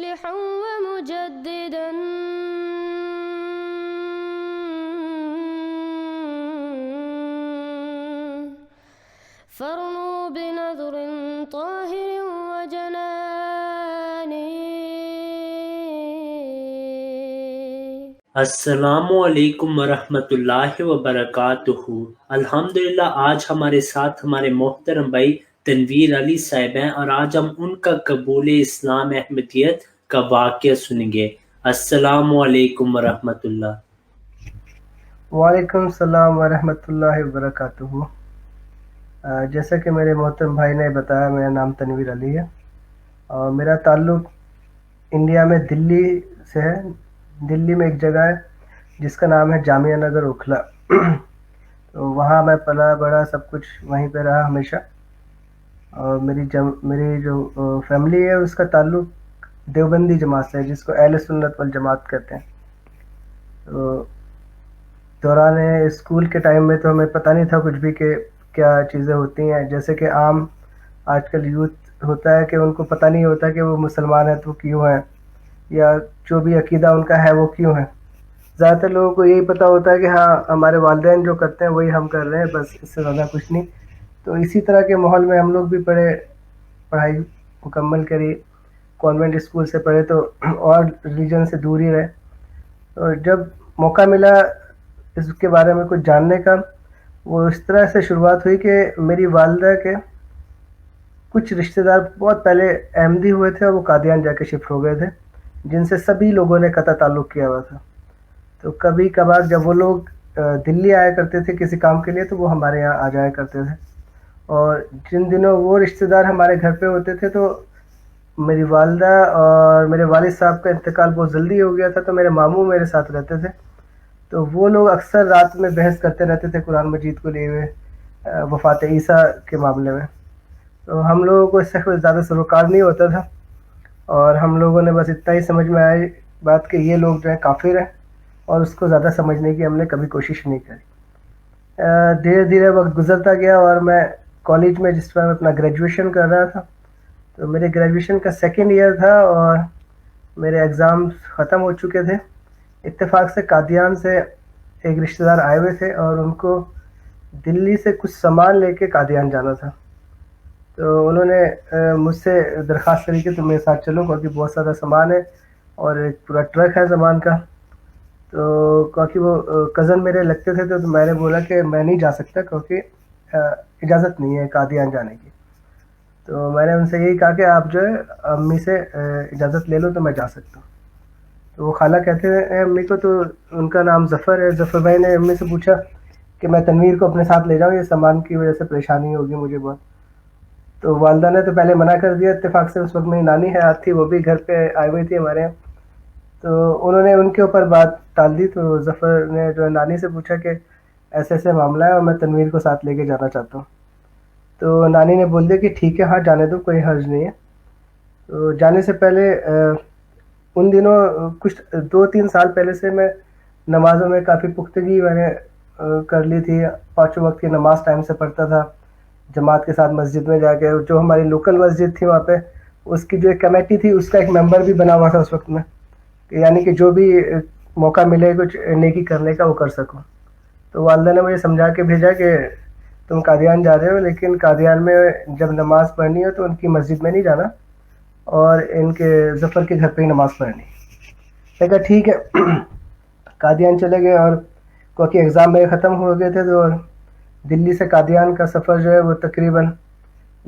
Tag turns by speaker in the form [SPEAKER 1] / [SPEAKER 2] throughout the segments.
[SPEAKER 1] مصلحا ومجددا فارنوا بنظر طاهر وجنان.
[SPEAKER 2] السلام علیکم ورحمۃ اللہ وبرکاتہ. الحمدللہ آج ہمارے ساتھ ہمارے محترم بھائی تنویر علی صاحب ہیں اور آج ہم ان کا قبول اسلام احمدیت کا واقعہ سنیں گے. السلام علیکم ورحمۃ اللہ.
[SPEAKER 3] وعلیکم السلام ورحمۃ اللہ وبرکاتہ. جیسا کہ میرے محترم بھائی نے بتایا، میرا نام تنویر علی ہے اور میرا تعلق انڈیا میں دلی سے ہے. دلی میں ایک جگہ ہے جس کا نام ہے جامعہ نگر اوکھلا. تو وہاں میں پلا بڑا سب کچھ وہیں پہ رہا ہمیشہ. اور میری جو فیملی ہے اس کا تعلق دیوبندی جماعت سے ہے، جس کو اہل سنت والجماعت کہتے ہیں. تو دوران اسکول کے ٹائم میں تو ہمیں پتہ نہیں تھا کچھ بھی کہ کیا چیزیں ہوتی ہیں. جیسے کہ عام آج کل یوتھ ہوتا ہے کہ ان کو پتہ نہیں ہوتا کہ وہ مسلمان ہیں تو کیوں ہیں، یا جو بھی عقیدہ ان کا ہے وہ کیوں ہے. زیادہ تر لوگوں کو یہی پتہ ہوتا ہے کہ ہاں ہمارے والدین جو کرتے ہیں وہی ہم کر رہے ہیں، بس اس سے زیادہ کچھ نہیں. تو اسی طرح کے ماحول میں ہم لوگ بھی پڑھائی مکمل کری. کانوینٹ اسکول سے پڑھے تو اور ریلیجن سے دور ہی رہے. اور جب موقع ملا اس کے بارے میں کچھ جاننے کا، وہ اس طرح سے شروعات ہوئی کہ میری والدہ کے کچھ رشتہ دار بہت پہلے احمدی ہوئے تھے اور وہ قادیان جا کے شفٹ ہو گئے تھے، جن سے سبھی لوگوں نے قطع تعلق کیا ہوا تھا. تو کبھی کبھار جب وہ لوگ دلی آیا کرتے تھے کسی کام کے لیے تو وہ ہمارے یہاں آ جایا کرتے تھے. اور جن دنوں وہ رشتہ دار ہمارے گھر پہ ہوتے تھے تو میری والدہ اور میرے والد صاحب کا انتقال بہت جلدی ہو گیا تھا، تو میرے ماموں میرے ساتھ رہتے تھے. تو وہ لوگ اکثر رات میں بحث کرتے رہتے تھے قرآن مجید کو لے ہوئے وفات عیسیٰ کے معاملے میں. تو ہم لوگوں کو اس سے کوئی زیادہ سروکار نہیں ہوتا تھا، اور ہم لوگوں نے بس اتنا ہی سمجھ میں آئی بات کہ یہ لوگ جو ہے کافر ہیں، اور اس کو زیادہ سمجھنے کی ہم نے کبھی کوشش نہیں کری. دھیرے دھیرے وقت گزرتا گیا اور میں کالج میں جس طرح اپنا گریجویشن کر رہا تھا، تو میرے گریجویشن کا سیکنڈ ایئر تھا اور میرے ایگزامز ختم ہو چکے تھے. اتفاق سے قادیان سے ایک رشتہ دار آئے ہوئے تھے اور ان کو دلی سے کچھ سامان لے کے قادیان جانا تھا. تو انہوں نے مجھ سے درخواست کری کہ تم میرے ساتھ چلو، کیونکہ بہت سارا سامان ہے اور ایک پورا ٹرک ہے سامان کا. تو کیونکہ وہ کزن میرے لگتے تھے تو میں نے بولا کہ میں نہیں جا سکتا کیونکہ اجازت نہیں ہے قادیان جانے کی. تو میں نے ان سے یہی کہا کہ آپ جو ہے امی سے اجازت لے لو تو میں جا سکتا ہوں. تو وہ خالہ کہتے ہیں امی کو، تو ان کا نام ظفر ہے. ظفر بھائی نے امی سے پوچھا کہ میں تنویر کو اپنے ساتھ لے جاؤں، یہ سامان کی وجہ سے پریشانی ہوگی مجھے بہت. تو والدہ نے تو پہلے منع کر دیا. اتفاق سے اس وقت میری نانی حیات تھی، وہ بھی گھر پہ آئی ہوئی تھی ہمارے یہاں. تو انہوں نے ان کے اوپر بات ٹال دی. تو ظفر نے جو ہے نانی سے پوچھا کہ ایسے ایسے معاملہ ہے اور میں تنویر کو ساتھ لے کے جانا چاہتا ہوں. تو نانی نے بول دیا کہ ٹھیک ہے، ہاں جانے دو، کوئی حرج نہیں ہے. تو جانے سے پہلے ان دنوں کچھ 2-3 سال پہلے سے میں نمازوں میں کافی پختگی میں نے کر لی تھی. 5 وقت کی نماز ٹائم سے پڑھتا تھا جماعت کے ساتھ مسجد میں جا کے. جو ہماری لوکل مسجد تھی وہاں پہ اس کی جو ایک کمیٹی تھی اس کا ایک ممبر بھی بنا ہوا تھا اس وقت میں، یعنی کہ جو بھی موقع ملے کچھ نیکی کرنے کا وہ کر سکوں. تو والدہ نے مجھے سمجھا کے بھیجا کہ تم قادیان جا رہے ہو، لیکن قادیان میں جب نماز پڑھنی ہو تو ان کی مسجد میں نہیں جانا اور ان کے ظفر کے گھر پہ ہی نماز پڑھنی. میں کہا ٹھیک ہے. قادیان چلے گئے اور کیونکہ ایگزام میرے ختم ہو گئے تھے تو دلی سے قادیان کا سفر جو ہے وہ تقریباً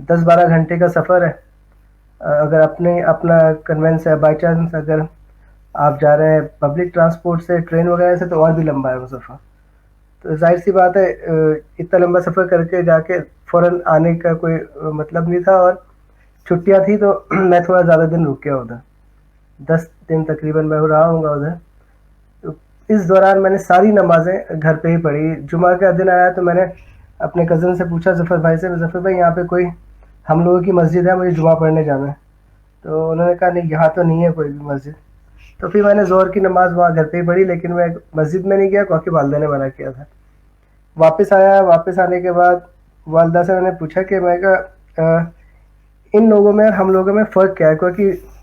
[SPEAKER 3] 10-12 گھنٹے کا سفر ہے. اگر اپنا کنوینس ہے، بائی چانس اگر آپ جا رہے ہیں پبلک ٹرانسپورٹ سے، ٹرین وغیرہ سے، تو اور بھی لمبا ہے وہ سفر. تو ظاہر سی بات ہے اتنا لمبا سفر کر کے جا کے فوراً آنے کا کوئی مطلب نہیں تھا، اور چھٹیاں تھیں تو میں تھوڑا زیادہ دن رک گیا ادھر. 10 دن تقریباً میں رہا ہوں گا ادھر. تو اس دوران میں نے ساری نمازیں گھر پہ ہی پڑھی. جمعہ کا دن آیا تو میں نے اپنے کزن سے پوچھا ظفر بھائی سے، ظفر بھائی یہاں پہ کوئی ہم لوگوں کی مسجد ہے، مجھے جمعہ پڑھنے جانا ہے. تو انہوں نے کہا نہیں یہاں تو نہیں ہے کوئی بھی مسجد. تو پھر میں نے ظہر کی نماز وہاں گھر پہ ہی پڑھی، لیکن میں مسجد میں نہیں گیا کیونکہ والدہ نے منع کیا تھا. واپس آیا. واپس آنے کے بعد والدہ سے میں نے پوچھا کہ میں کہا ان لوگوں میں ہم لوگوں میں فرق کیا ہے، کیونکہ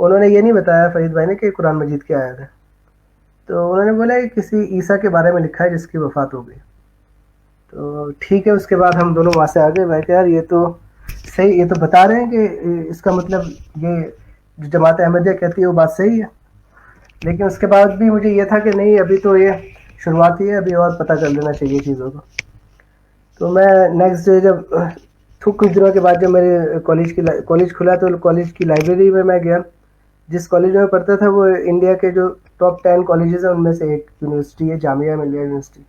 [SPEAKER 3] انہوں نے یہ نہیں بتایا فرید بھائی نے کہ قرآن مجید کی آیت ہے، تو انہوں نے بولا کہ کسی عیسیٰ کے بارے میں لکھا ہے جس کی وفات ہو گئی. تو ٹھیک ہے، اس کے بعد ہم دونوں وہاں سے آگے. میں کہ یار یہ تو صحیح، یہ تو بتا رہے ہیں کہ اس کا مطلب یہ جو جماعت احمدیہ کہتی ہے وہ بات صحیح ہے. لیکن اس کے بعد بھی مجھے یہ تھا کہ نہیں، ابھی تو یہ شروعات ہی ہے، ابھی اور پتہ کر لینا چاہیے چیزوں کو. تو میں نیکسٹ ڈے جب کچھ دنوں کے بعد جب میرے کالج کھلا تو کالج کی لائبریری میں گیا. جس کالج میں پڑھتا تھا وہ انڈیا کے جو ٹاپ 10 کالجز ہیں ان میں سے ایک یونیورسٹی ہے، جامعہ ملیہ یونیورسٹی.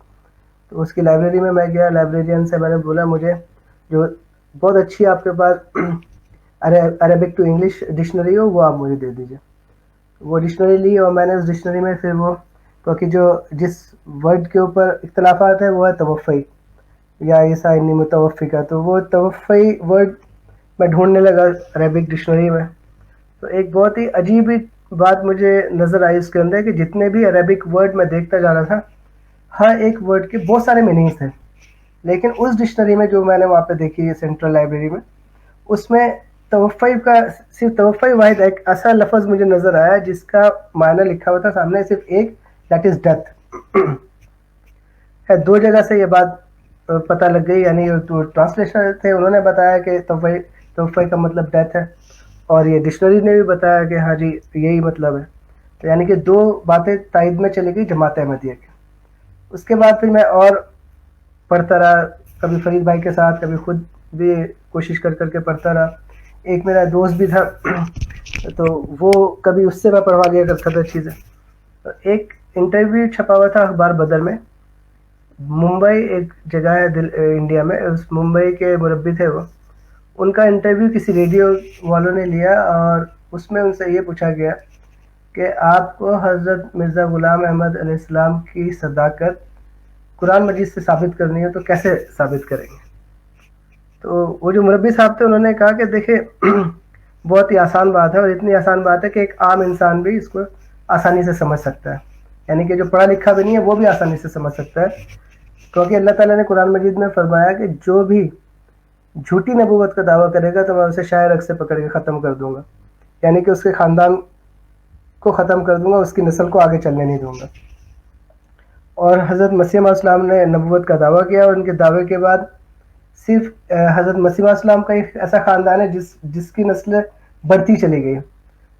[SPEAKER 3] تو اس کی لائبریری میں گیا. لائبریرین سے میں نے بولا مجھے جو بہت اچھی آپ کے پاس عربک ٹو انگلش ڈکشنری ہو وہ آپ مجھے دے دیجیے. وہ ڈکشنری لی اور میں نے اس ڈکشنری میں پھر وہ، کیونکہ جو جس ورڈ کے اوپر اختلافات ہیں وہ ہے توفی یا عیسیٰ انی متوفی کا. تو وہ توفی ورڈ میں ڈھونڈنے لگا عربک ڈکشنری میں. تو ایک بہت ہی عجیب بات مجھے نظر آئی اس کے اندر کہ جتنے بھی عربک ورڈ میں دیکھتا جا رہا تھا، ہر ایک ورڈ کے بہت سارے میننگس تھے. لیکن اس ڈکشنری میں جو میں نے وہاں پہ دیکھی سینٹرل لائبریری میں، اس میں توفی کا صرف توفی واحد ایک ایسا لفظ مجھے نظر آیا جس کا معنی لکھا ہوا تھا سامنے صرف ایک، دیٹ از ڈیتھ. دو جگہ سے یہ بات پتہ لگ گئی، یعنی جو ٹرانسلیشن تھے انہوں نے بتایا کہ توفی کا مطلب ڈیتھ ہے، اور یہ ڈکشنری نے بھی بتایا کہ ہاں جی یہی مطلب ہے. تو یعنی کہ دو باتیں تائید میں چلی گئی جماعت احمدیہ کی. اس کے بعد پھر میں اور پڑھتا رہا، کبھی فرید بھائی کے ساتھ، کبھی خود بھی کوشش کر کے پڑھتا رہا. ایک میرا دوست بھی تھا تو وہ کبھی اس سے میں پڑھوا لیا کرتا تھا چیزیں. ایک انٹرویو چھپا ہوا تھا اخبار بدر میں. ممبئی ایک جگہ ہے انڈیا میں، اس ممبئی کے مربی تھے وہ. ان کا انٹرویو کسی ریڈیو والوں نے لیا اور اس میں ان سے یہ پوچھا گیا کہ آپ کو حضرت مرزا غلام احمد علیہ السلام کی صداقت قرآن مجید سے ثابت کرنی ہے تو کیسے ثابت کریں گے. تو وہ جو مربی صاحب تھے انہوں نے کہا کہ دیکھیں بہت ہی آسان بات ہے، اور اتنی آسان بات ہے کہ ایک عام انسان بھی اس کو آسانی سے سمجھ سکتا ہے، یعنی کہ جو پڑھا لکھا بھی نہیں ہے وہ بھی آسانی سے سمجھ سکتا ہے. کیونکہ اللہ تعالیٰ نے قرآن مجید میں فرمایا کہ جو بھی جھوٹی نبوت کا دعویٰ کرے گا تو میں اسے شاہ رگ سے پکڑ کے ختم کر دوں گا، یعنی کہ اس کے خاندان کو ختم کر دوں گا، اس کی نسل کو آگے چلنے نہیں دوں گا. اور حضرت مسیح علیہ السلام نے نبوت کا دعویٰ کیا، اور ان کے دعوے کے بعد صرف حضرت مسیح علیہ السلام کا ایک ایسا خاندان ہے جس کی نسلیں بڑھتی چلی گئی.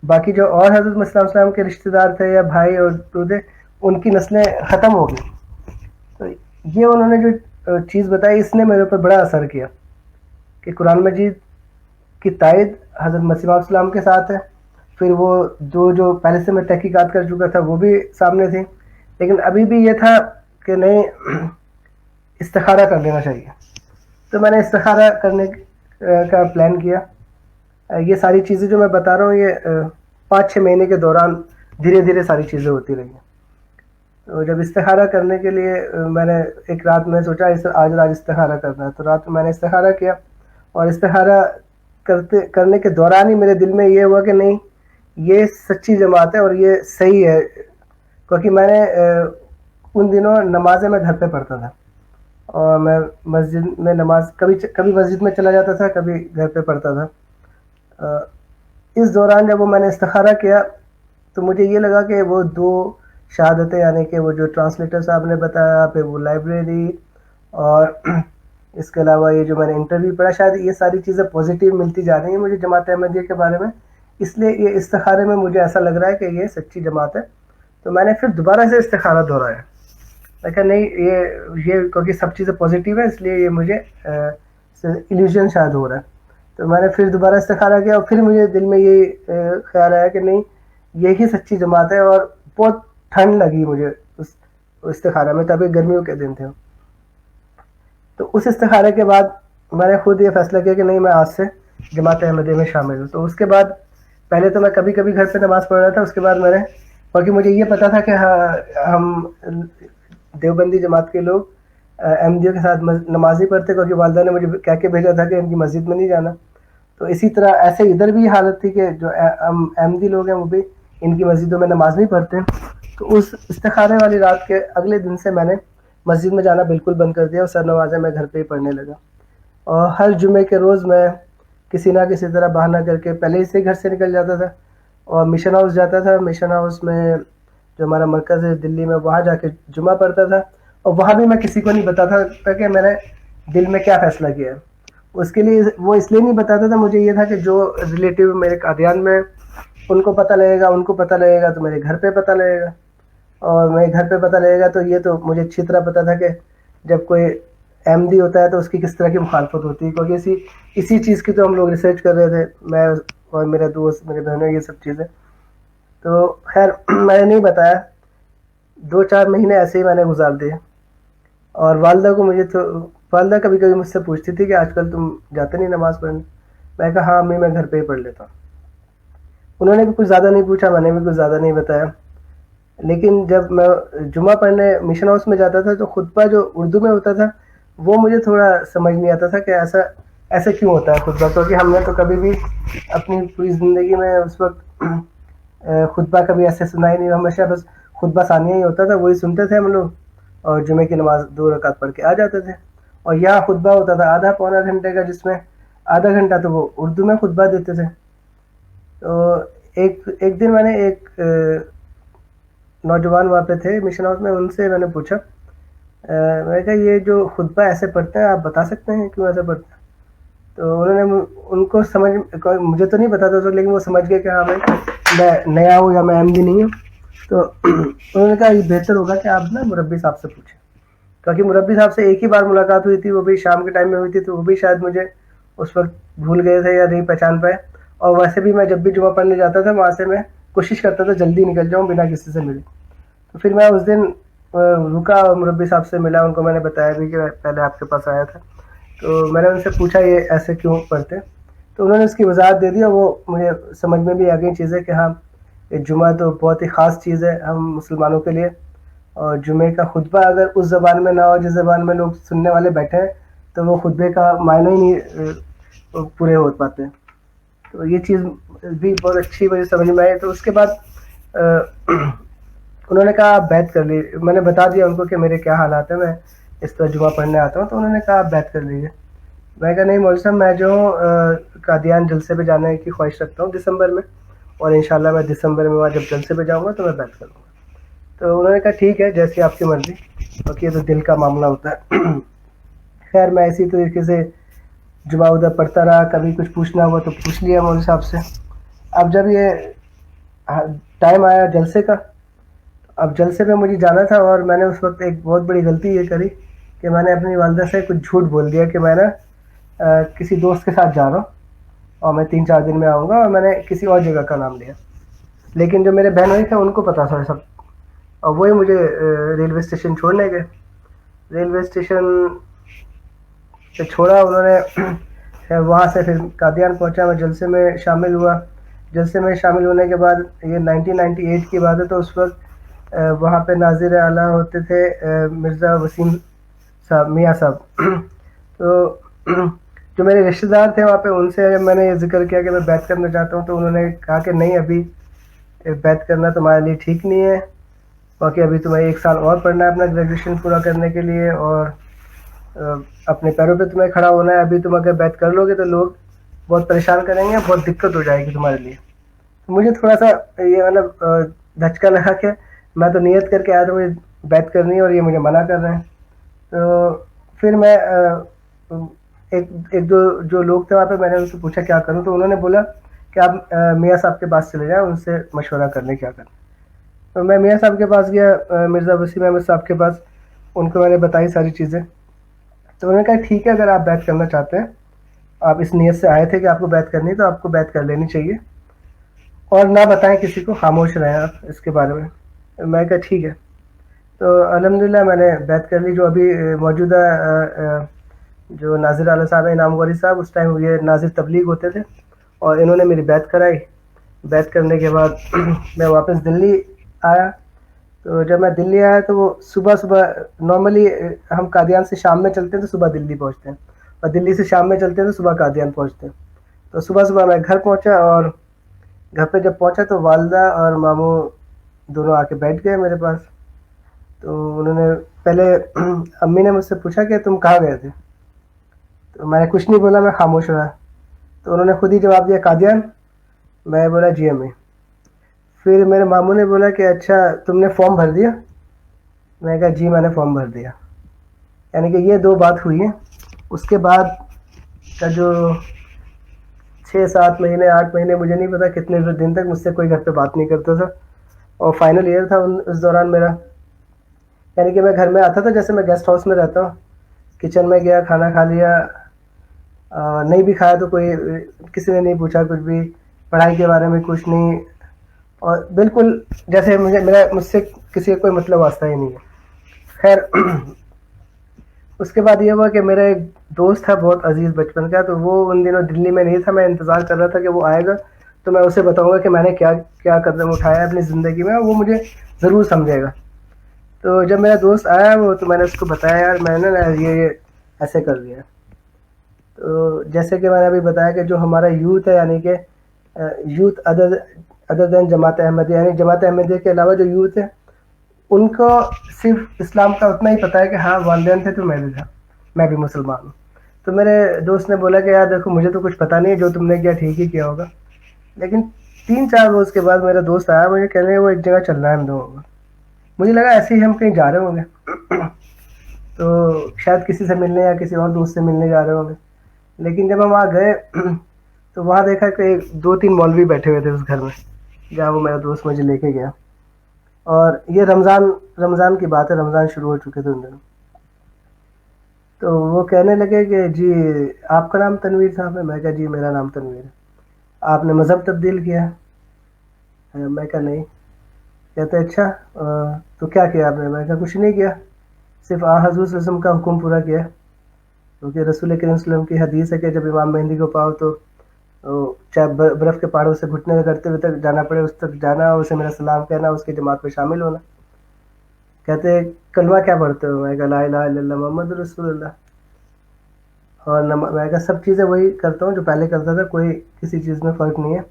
[SPEAKER 3] باقی جو اور حضرت مسیح علیہ السلام کے رشتہ دار تھے یا بھائی اور دودے، ان کی نسلیں ختم ہو گئی. تو یہ انہوں نے جو چیز بتائی اس نے میرے اوپر بڑا اثر کیا کہ قرآن مجید کی تائید حضرت مسیح علیہ السلام کے ساتھ ہے. پھر وہ دو جو پہلے سے میں تحقیقات کر چکا تھا وہ بھی سامنے تھی، لیکن ابھی بھی یہ تھا کہ نہیں، استخارہ کر لینا چاہیے. تو میں نے استخارہ کرنے کا پلان کیا. یہ ساری چیزیں جو میں بتا رہا ہوں یہ 5-6 مہینے کے دوران دھیرے دھیرے ساری چیزیں ہوتی رہی ہیں. تو جب استخارہ کرنے کے لیے میں نے ایک رات میں سوچا آج رات استخارہ کرنا ہے، تو رات میں میں نے استخارہ کیا. اور استخارہ کرنے کے دوران ہی میرے دل میں یہ ہوا کہ نہیں، یہ سچی جماعت ہے اور یہ صحیح ہے. کیونکہ میں نے ان دنوں نمازیں میں گھر پہ پڑھتا تھا، اور میں مسجد میں نماز کبھی مسجد میں چلا جاتا تھا، کبھی گھر پہ پڑھتا تھا. اس دوران جب وہ میں نے استخارہ کیا تو مجھے یہ لگا کہ وہ دو شہادتیں، یعنی کہ وہ جو ٹرانسلیٹر صاحب نے بتایا، پھر وہ لائبریری، اور اس کے علاوہ یہ جو میں نے انٹرویو پڑھا، شاید یہ ساری چیزیں پازیٹیو ملتی جا رہی ہیں مجھے جماعت احمدیہ کے بارے میں. اس لیے یہ استخارے میں مجھے ایسا لگ رہا ہے کہ یہ سچی جماعت ہے. تو میں نے پھر دوبارہ سے استخارہ دہرایا. لیکن نہیں، یہ کیونکہ سب چیزیں پازیٹیو ہیں اس لیے یہ مجھے ایلیوژن شاید ہو رہا ہے. تو میں نے پھر دوبارہ استخارہ کیا، اور پھر مجھے دل میں یہ خیال آیا کہ نہیں، یہی سچی جماعت ہے. اور بہت ٹھنڈ لگی مجھے اس استخارہ میں، تبھی گرمیوں کے دن تھے. تو اس استخارے کے بعد میں نے خود یہ فیصلہ کیا کہ نہیں، میں آج سے جماعت احمدیہ میں شامل ہوں. تو اس کے بعد پہلے تو میں کبھی کبھی گھر پہ نماز پڑھ رہا تھا. اس کے بعد میں نے، کیونکہ مجھے یہ پتا تھا کہ ہم دیوبندی جماعت کے لوگ احمدیوں کے ساتھ نماز ہی پڑھتے، کیونکہ والدہ نے مجھے کہہ کے بھیجا تھا کہ ان کی مسجد میں نہیں جانا. تو اسی طرح ایسے ادھر بھی حالت تھی کہ جو احمدی لوگ ہیں وہ بھی ان کی مسجدوں میں نماز نہیں پڑھتے. تو اس استخارے والی رات کے اگلے دن سے میں نے مسجد میں جانا بالکل بند کر دیا، اور سر نوازیں میں گھر پہ ہی پڑھنے لگا. اور ہر جمعے کے روز میں کسی نہ کسی طرح بہانہ کر کے پہلے ہی سے گھر سے نکل جاتا تھا. اور مشن ہاؤس جاتا تھا. مشن ہاؤس میں جو ہمارا مرکز ہے دلی میں, وہاں جا کے جمعہ پڑھتا تھا, اور وہاں بھی میں کسی کو نہیں بتاتا تھا کہ میں نے دل میں کیا فیصلہ کیا ہے. اس کے لیے وہ اس لیے نہیں بتاتا تھا, مجھے یہ تھا کہ جو ریلیٹیو میرے قادیان میں ان کو پتہ لگے گا, ان کو پتہ لگے گا تو میرے گھر پہ پتہ لگے گا, اور میرے گھر پہ پتہ لگے گا تو یہ تو مجھے اچھی طرح پتہ تھا کہ جب کوئی احمدی ہوتا ہے تو اس کی کس طرح کی مخالفت ہوتی ہے, کیونکہ اسی چیز کی تو ہم لوگ ریسرچ کر رہے تھے, میں اور میرے دوست, میرے بہنوں, یہ سب چیزیں. تو خیر میں نے نہیں بتایا, 2-4 مہینے ایسے ہی میں نے گزار دیے. اور والدہ کو والدہ کبھی کبھی مجھ سے پوچھتی تھی کہ آج کل تم جاتے نہیں نماز پڑھنے. میں کہا ہاں امی, میں گھر پہ ہی پڑھ لیتا ہوں. انہوں نے بھی کچھ زیادہ نہیں پوچھا, میں نے بھی کچھ زیادہ نہیں بتایا. لیکن جب میں جمعہ پڑھنے مشن ہاؤس میں جاتا تھا تو خطبہ جو اردو میں ہوتا تھا وہ مجھے تھوڑا سمجھ نہیں آتا تھا کہ ایسا کیوں ہوتا ہے خطبہ, کیونکہ ہم نے تو کبھی بھی اپنی پوری زندگی میں اس وقت خطبہ کبھی ایسے سنا ہی نہیں. ہمیشہ بس خطبہ ثانیہ ہی ہوتا تھا, وہی سنتے تھے ہم لوگ, اور جمعے کی نماز 2 رکعت پڑھ کے آ جاتے تھے. اور یہاں خطبہ ہوتا تھا آدھا پونا گھنٹے کا, جس میں آدھا گھنٹہ تو وہ اردو میں خطبہ دیتے تھے. تو ایک دن میں نے ایک نوجوان وہاں پہ تھے مشن ہاؤس میں, ان سے میں نے پوچھا, میں نے کہا یہ جو خطبہ ایسے پڑھتے ہیں آپ بتا سکتے ہیں کیوں ایسے پڑھتے ہیں؟ تو انہوں نے ان کو مجھے تو نہیں پتا تھا لیکن وہ سمجھ گئے کہ ہاں بھائی میں نیا ہوں یا میں احمدی نہیں ہوں. تو انہوں نے کہا یہ بہتر ہوگا کہ آپ نا مربی صاحب سے پوچھیں, کیونکہ مربی صاحب سے ایک ہی بار ملاقات ہوئی تھی, وہ بھی شام کے ٹائم میں ہوئی تھی, تو وہ بھی شاید مجھے اس وقت بھول گئے تھے یا نہیں پہچان پائے. اور ویسے بھی میں جب بھی جمعہ پڑھنے جاتا تھا وہاں سے میں کوشش کرتا تھا جلدی نکل جاؤں بنا کسی سے ملے. تو پھر میں اس دن رکا اور مربی صاحب سے ملا, ان کو میں نے بتایا بھی کہ پہلے آپ کے پاس آیا تھا. تو میں نے ان سے پوچھا یہ ایسے کیوں پڑھتے, تو انہوں نے اس کی وضاحت دے دی, اور وہ مجھے سمجھ میں بھی آ گئی چیزیں کہ ہاں یہ جمعہ تو بہت ہی خاص چیز ہے ہم مسلمانوں کے لیے, اور جمعے کا خطبہ اگر اس زبان میں نہ ہو جس زبان میں لوگ سننے والے بیٹھے ہیں تو وہ خطبے کا معنی ہی نہیں پورے ہو پاتے. تو یہ چیز بھی بہت اچھی مجھے سمجھ میں آئی. تو اس کے بعد انہوں نے کہا آپ بیعت کر لیجیے. میں نے بتا دیا ان کو کہ میرے کیا حالات ہیں, میں اس طرح جمعہ پڑھنے آتا ہوں. تو انہوں نے کہا آپ بیعت کر لیجیے. میں کہا نہیں مولوی صاحب, میں جو ہوں قادیان جلسے پہ جانے کی خواہش رکھتا ہوں دسمبر میں, اور انشاءاللہ میں دسمبر میں وہاں جب جلسے پہ جاؤں گا تو میں بیعت کروں گا. تو انہوں نے کہا ٹھیک ہے جیسی آپ کی مرضی, کیونکہ یہ تو دل کا معاملہ ہوتا ہے. خیر میں اسی طریقے سے جمعہ ادھر پڑھتا رہا, کبھی کچھ پوچھنا ہوا تو پوچھ لیا مولوی صاحب سے. اب جب یہ ٹائم آیا جلسے کا, اب جلسے پہ مجھے جانا تھا, اور میں نے اس وقت ایک بہت بڑی غلطی یہ کری کہ میں نے اپنی والدہ سے کچھ جھوٹ بول دیا کہ میں نا کسی دوست کے ساتھ جا رہا ہوں اور میں 3-4 دن میں آؤں گا, اور میں نے کسی اور جگہ کا نام لیا. لیکن جو میرے بہن بھائی تھے ان کو پتا تھا سب, اور وہی مجھے ریلوے اسٹیشن چھوڑنے گئے. ریلوے اسٹیشن سے چھوڑا انہوں نے, وہاں سے پھر قادیان پہنچا, میں جلسے میں شامل ہوا. جلسے میں شامل ہونے کے بعد یہ 1998 کی بات ہے, تو اس وقت وہاں پہ ناظر اعلیٰ ہوتے تھے مرزا وسیم صاحب, میاں صاحب. تو جو میرے رشتہ دار تھے وہاں پہ, ان سے میں نے یہ ذکر کیا کہ میں بیعت کرنا چاہتا ہوں. تو انہوں نے کہا کہ نہیں, ابھی بیعت کرنا تمہارے لیے ٹھیک نہیں ہے, باقی ابھی تمہیں 1 سال اور پڑھنا ہے اپنا گریجویشن پورا کرنے کے لیے, اور اپنے پیروں پہ تمہیں کھڑا ہونا ہے. ابھی تم اگر بیعت کر لو گے تو لوگ بہت پریشان کریں گے, بہت دقت ہو جائے گی تمہارے لیے. تو مجھے تھوڑا سا یہ مطلب دھچکا لگا کہ میں تو نیت کر کے آیا تھا مجھے بیعت کرنی ہے, اور یہ مجھے منع کر رہے ہیں. تو پھر میں ایک دو جو لوگ تھے وہاں پہ, میں نے ان سے پوچھا کیا کروں, تو انہوں نے بولا کہ آپ میاں صاحب کے پاس چلے جائیں, ان سے مشورہ کر لیں کیا کرنا. تو میں میاں صاحب کے پاس گیا, مرزا وسیم احمد صاحب کے پاس. ان کو میں نے بتائی ساری چیزیں. تو انہوں نے کہا ٹھیک ہے, اگر آپ بیعت کرنا چاہتے ہیں, آپ اس نیت سے آئے تھے کہ آپ کو بیعت کرنی, تو آپ کو بیعت کر لینی چاہیے, اور نہ بتائیں کسی کو, خاموش رہیں آپ اس کے بارے میں. میں کہا ٹھیک ہے. تو الحمدللہ میں نے بیعت کر لی. جو ابھی موجودہ جو ناظر اعلیٰ صاحب ہیں انعام غوری صاحب, اس ٹائم یہ ناظر تبلیغ ہوتے تھے, اور انہوں نے میری بیعت کرائی. بیعت کرنے کے بعد میں واپس دلی آیا. تو جب میں دلی آیا تو وہ صبح نارملی ہم قادیان سے شام میں چلتے ہیں تو صبح دلی پہنچتے ہیں, اور دلی سے شام میں چلتے ہیں تو صبح قادیان پہنچتے ہیں. تو صبح میں گھر پہنچا, اور گھر پہ جب پہنچا تو والدہ اور ماموں دونوں آ کے بیٹھ گئے میرے پاس. تو انہوں نے پہلے امی نے مجھ سے پوچھا کہ تم کہاں گئے تھے, تو میں نے کچھ نہیں بولا, میں خاموش رہا. تو انہوں نے خود ہی جواب دیا قادیان. میں بولا جی امی. پھر میرے ماموں نے بولا کہ اچھا تم نے فارم بھر دیا؟ میں نے کہا جی میں نے فارم بھر دیا. یعنی کہ یہ 2 بات ہوئی ہیں. اس کے بعد کا جو 6-7 مہینے 8 مہینے مجھے نہیں پتا کتنے دن تک مجھ سے کوئی گھر پہ بات نہیں کرتا تھا. اور فائنل ایئر تھا اس دوران میرا. یعنی کہ میں گھر میں آتا تھا جیسے میں گیسٹ ہاؤس میں رہتا ہوں, کچن میں گیا کھانا کھا لیا, نہیں بھی کھایا تو کوئی کسی نے نہیں پوچھا کچھ بھی, پڑھائی کے بارے میں کچھ نہیں, اور بالکل جیسے مجھ سے کسی کا کوئی مطلب واسطہ ہی نہیں ہے. خیر اس کے بعد یہ ہوا کہ میرا ایک دوست تھا بہت عزیز بچپن کا, تو وہ ان دنوں دلی میں نہیں تھا. میں انتظار کر رہا تھا کہ وہ آئے گا تو میں اسے بتاؤں گا کہ میں نے کیا کیا قدم اٹھایا اپنی زندگی میں, اور وہ مجھے ضرور سمجھے گا. تو جب میرا دوست آیا وہ, تو میں نے اس کو بتایا یار میں نے یہ ایسے کر دیا. تو جیسے کہ میں نے ابھی بتایا کہ جو ہمارا یوتھ ہے, یعنی کہ یوتھ ادر دین جماعت احمدیہ, یعنی جماعت احمدیہ کے علاوہ جو یوتھ ہے ان کو صرف اسلام کا اتنا ہی پتہ ہے کہ ہاں والدین تھے تو میں بھی تھا, میں بھی مسلمان ہوں. تو میرے دوست نے بولا کہ یار دیکھو مجھے تو کچھ پتہ نہیں ہے, جو تم نے کیا ٹھیک ہی کیا ہوگا. لیکن 3-4 روز کے بعد میرا دوست آیا, مجھے کہنے لگا وہ ایک جگہ چل رہا ہے ہم دونوں کا. مجھے لگا ایسے ہی ہم کہیں جا رہے ہوں گے, تو شاید کسی سے ملنے یا کسی اور دوست سے ملنے جا رہے ہوں گے. لیکن جب ہم وہاں گئے تو وہاں دیکھا کہ 2-3 مولوی بیٹھے ہوئے تھے اس گھر میں جہاں وہ میرا دوست مجھے لے کے گیا. اور یہ رمضان کی بات ہے, رمضان شروع ہو چکے تھے ان دنوں. تو وہ کہنے لگے کہ جی آپ کا نام تنویر صاحب ہے؟ میں کہا جی میرا نام تنویر ہے. آپ نے مذہب تبدیل کیا ہے؟ میں کہا نہیں. کہتے اچھا تو کیا کیا آپ نے؟ میں کہا کچھ نہیں کیا, صرف حضور صلی اللہ علیہ وسلم کا حکم پورا کیا. کیونکہ رسول کریم صلی اللہ علیہ وسلم کی حدیث ہے کہ جب امام مہدی کو پاؤ تو چاہے برف کے پہاڑوں سے گھٹنے کرتے ہوئے تک جانا پڑے, اس تک جانا, اسے میرا سلام کہنا, اس کی جماعت میں شامل ہونا. کہتے کلمہ کیا پڑھتے ہو؟ میں کہا لا الہ الا اللہ محمد رسول اللہ. اور میں کہا سب چیزیں وہی کرتا ہوں جو پہلے کرتا تھا, کوئی کسی چیز میں فرق نہیں ہے.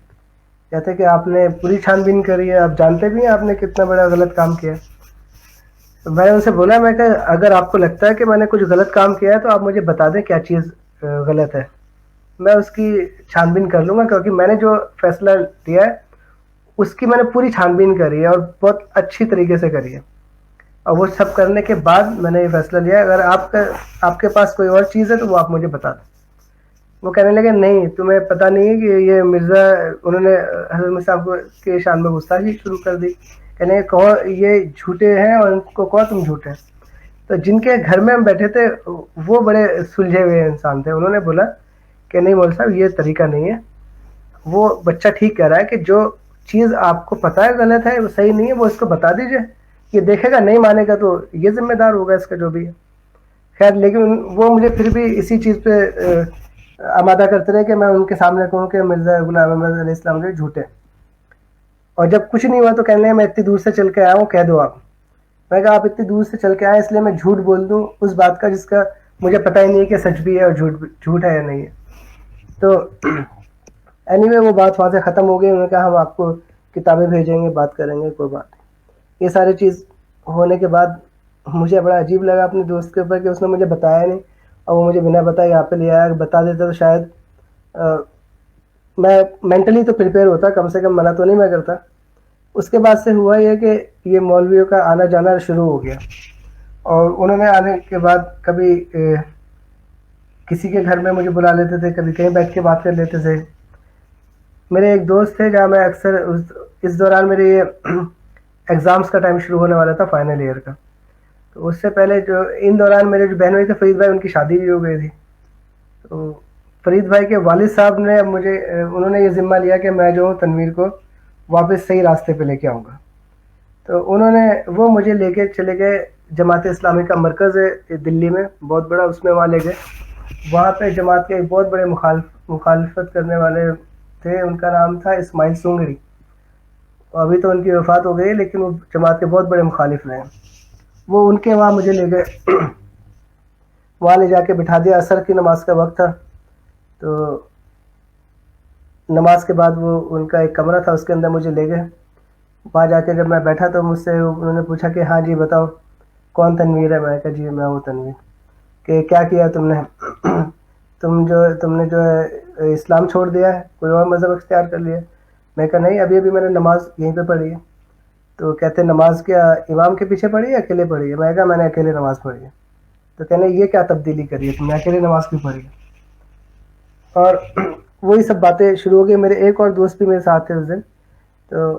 [SPEAKER 3] کہتے کہ آپ نے پوری چھان بین کری ہے, آپ جانتے بھی ہیں آپ نے کتنا بڑا غلط کام کیا. میں نے ان سے بولا, میں کہ اگر آپ کو لگتا ہے کہ میں نے کچھ غلط کام کیا ہے تو آپ مجھے بتا دیں کیا چیز غلط ہے, میں اس کی چھان بین کر لوں گا. کیونکہ میں نے جو فیصلہ لیا ہے اس کی میں نے پوری چھان بین کری ہے اور بہت اچھی طریقے سے کری ہے. اور وہ سب کرنے کے بعد میں نے یہ فیصلہ لیا, اگر آپ کے پاس کوئی اور چیز ہے تو وہ آپ مجھے بتا دیں. وہ کہنے لگے نہیں تمہیں پتہ نہیں ہے کہ یہ مرزا, انہوں نے حضرت مرزا صاحب کے شان میں گستاخی شروع کر دی. کہنے کہو یہ جھوٹے ہیں اور ان کو کہو تم جھوٹے ہیں. تو جن کے گھر میں ہم بیٹھے تھے وہ بڑے سلجھے ہوئے انسان تھے. انہوں نے بولا کہ نہیں مول صاحب یہ طریقہ نہیں ہے, وہ بچہ ٹھیک کہہ رہا ہے کہ جو چیز آپ کو پتہ ہے غلط ہے, وہ صحیح نہیں ہے, وہ اس کو بتا دیجئے, یہ دیکھے گا نہیں مانے گا تو یہ ذمہ دار ہوگا اس کا جو بھی ہے. خیر لیکن وہ مجھے پھر بھی اسی چیز پہ آمادہ کرتے رہے کہ میں ان کے سامنے کہوں کہ مرزا غلام احمد علیہ السلام جو جھوٹے. اور جب کچھ نہیں ہوا تو کہنے لگے میں اتنی دور سے چل کے آیا ہوں, کہہ دو آپ. میں کہا آپ اتنی دور سے چل کے آئے اس لیے میں جھوٹ بول دوں اس بات کا جس کا مجھے پتہ ہی نہیں ہے کہ سچ بھی ہے اور جھوٹ ہے یا نہیں ہے. تو اینی وے وہ بات وہاں سے ختم ہو گئی. انہوں نے کہا ہم آپ کو کتابیں بھیجیں گے, بات کریں گے, کوئی بات نہیں. یہ ساری چیز ہونے کے بعد مجھے بڑا عجیب لگا اپنے دوست کے اوپر کہ اس نے مجھے بتایا نہیں, اور وہ مجھے بنا بتائے یہاں پہ لے آیا. بتا دیتا تو شاید میں مینٹلی تو پریپیئر ہوتا, کم سے کم منع تو نہیں میں کرتا. اس کے بعد سے ہوا یہ کہ یہ مولویوں کا آنا جانا شروع ہو گیا, اور انہوں نے آنے کے بعد کبھی کسی کے گھر میں مجھے بلا لیتے تھے, کبھی کہیں بیٹھ کے بات کر لیتے تھے. میرے ایک دوست تھے جہاں میں اکثر اس دوران میرے یہ ایگزامس کا ٹائم شروع ہونے والا تھا فائنل ایئر کا. تو اس سے پہلے جو ان دوران میرے جو بہن بھائی تھے فرید بھائی, ان کی شادی بھی ہو گئی تھی. تو فرید بھائی کے والد صاحب نے انہوں نے یہ ذمہ لیا کہ میں جو ہوں تنویر کو واپس صحیح راستے پہ لے کے آؤں گا. تو وہ مجھے لے کے چلے گئے جماعت اسلامی کا مرکز ہے دلی میں بہت بڑا, اس میں وہاں لے گئے. وہاں پہ جماعت کے بہت بڑے مخالفت کرنے والے تھے, ان کا نام تھا اسماعیل سونگری. ابھی تو ان کی وفات ہو گئی لیکن وہ جماعت کے بہت بڑے مخالف رہے. وہ ان کے وہاں مجھے لے گئے, وہاں لے جا کے بٹھا دیا. عصر کی نماز کا وقت تھا, تو نماز کے بعد وہ ان کا ایک کمرہ تھا, اس کے اندر مجھے لے گئے. وہاں جا کے جب میں بیٹھا تو مجھ سے انہوں نے پوچھا کہ ہاں جی بتاؤ کون تنویر ہے؟ میں کہا جی میں ہوں تنویر. کہ کیا کیا تم نے؟ تم نے جو ہے اسلام چھوڑ دیا ہے, کوئی اور مذہب اختیار کر لیا؟ میں کہا نہیں، ابھی میں نے نماز یہیں پہ پڑھی ہے. تو کہتے نماز کیا امام کے پیچھے پڑھی ہے اکیلے پڑھی ہے؟ میں کہا میں نے اکیلے نماز پڑھی ہے. تو کہنے یہ کیا تبدیلی کری ہے تم نے، اکیلے نماز کیوں پڑھی ہے؟ اور وہی سب باتیں شروع ہو گئی. میرے ایک اور دوست بھی میرے ساتھ تھے اس دن، تو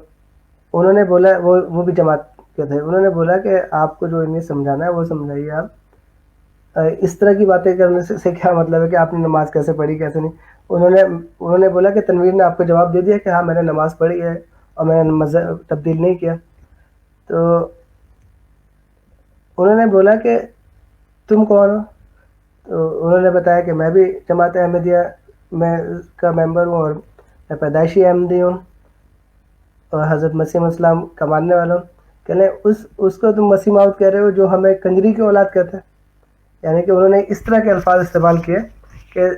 [SPEAKER 3] انہوں نے بولا، وہ بھی جماعت کے تھے، انہوں نے بولا کہ آپ کو جو انہیں سمجھانا ہے وہ سمجھائیے آپ. اس طرح کی باتیں کرنے سے کیا مطلب ہے کہ آپ نے نماز کیسے پڑھی کیسے نہیں. انہوں نے بولا کہ تنویر نے آپ کو جواب دے دیا کہ ہاں میں نے نماز پڑھی ہے اور میں نے مذہب تبدیل نہیں کیا. تو انہوں نے بولا کہ تم کون ہو؟ تو انہوں نے بتایا کہ میں بھی جماعت احمدیہ میں کا ممبر ہوں اور میں پیدائشی احمدی ہوں اور حضرت مسیح علیہ السلام کا ماننے والا ہوں. کہنے اس کو تم مسیح موعود کہہ رہے ہو جو ہمیں کنجری کی اولاد کہتے ہیں. یعنی کہ انہوں نے اس طرح کے الفاظ استعمال کیے کہ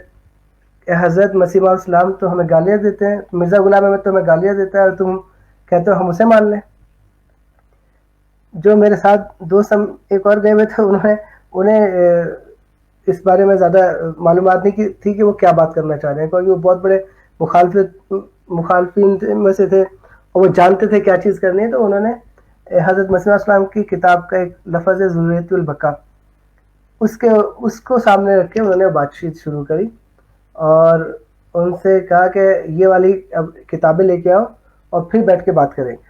[SPEAKER 3] حضرت مسیح علیہ السلام تو ہمیں گالیاں دیتے ہیں، مرزا غلام احمد تو ہمیں گالیاں دیتا ہے اور تم کہتے ہو ہم اسے مان لیں. جو میرے ساتھ دوست ہم ایک اور گئے ہوئے تھے، انہیں اس بارے میں زیادہ معلومات نہیں تھی کہ وہ کیا بات کرنا چاہ رہے ہیں، کیونکہ وہ بہت بڑے مخالفین میں سے تھے اور وہ جانتے تھے کیا چیز کرنی ہے. تو انہوں نے حضرت مسیح علیہ السلام کی کتاب کا ایک لفظ ہے ضروریت البقاء، اس کو سامنے رکھ کے انہوں نے بات چیت شروع کری اور ان سے کہا کہ یہ والی اب کتابیں لے کے آؤ اور پھر بیٹھ کے بات کریں گے.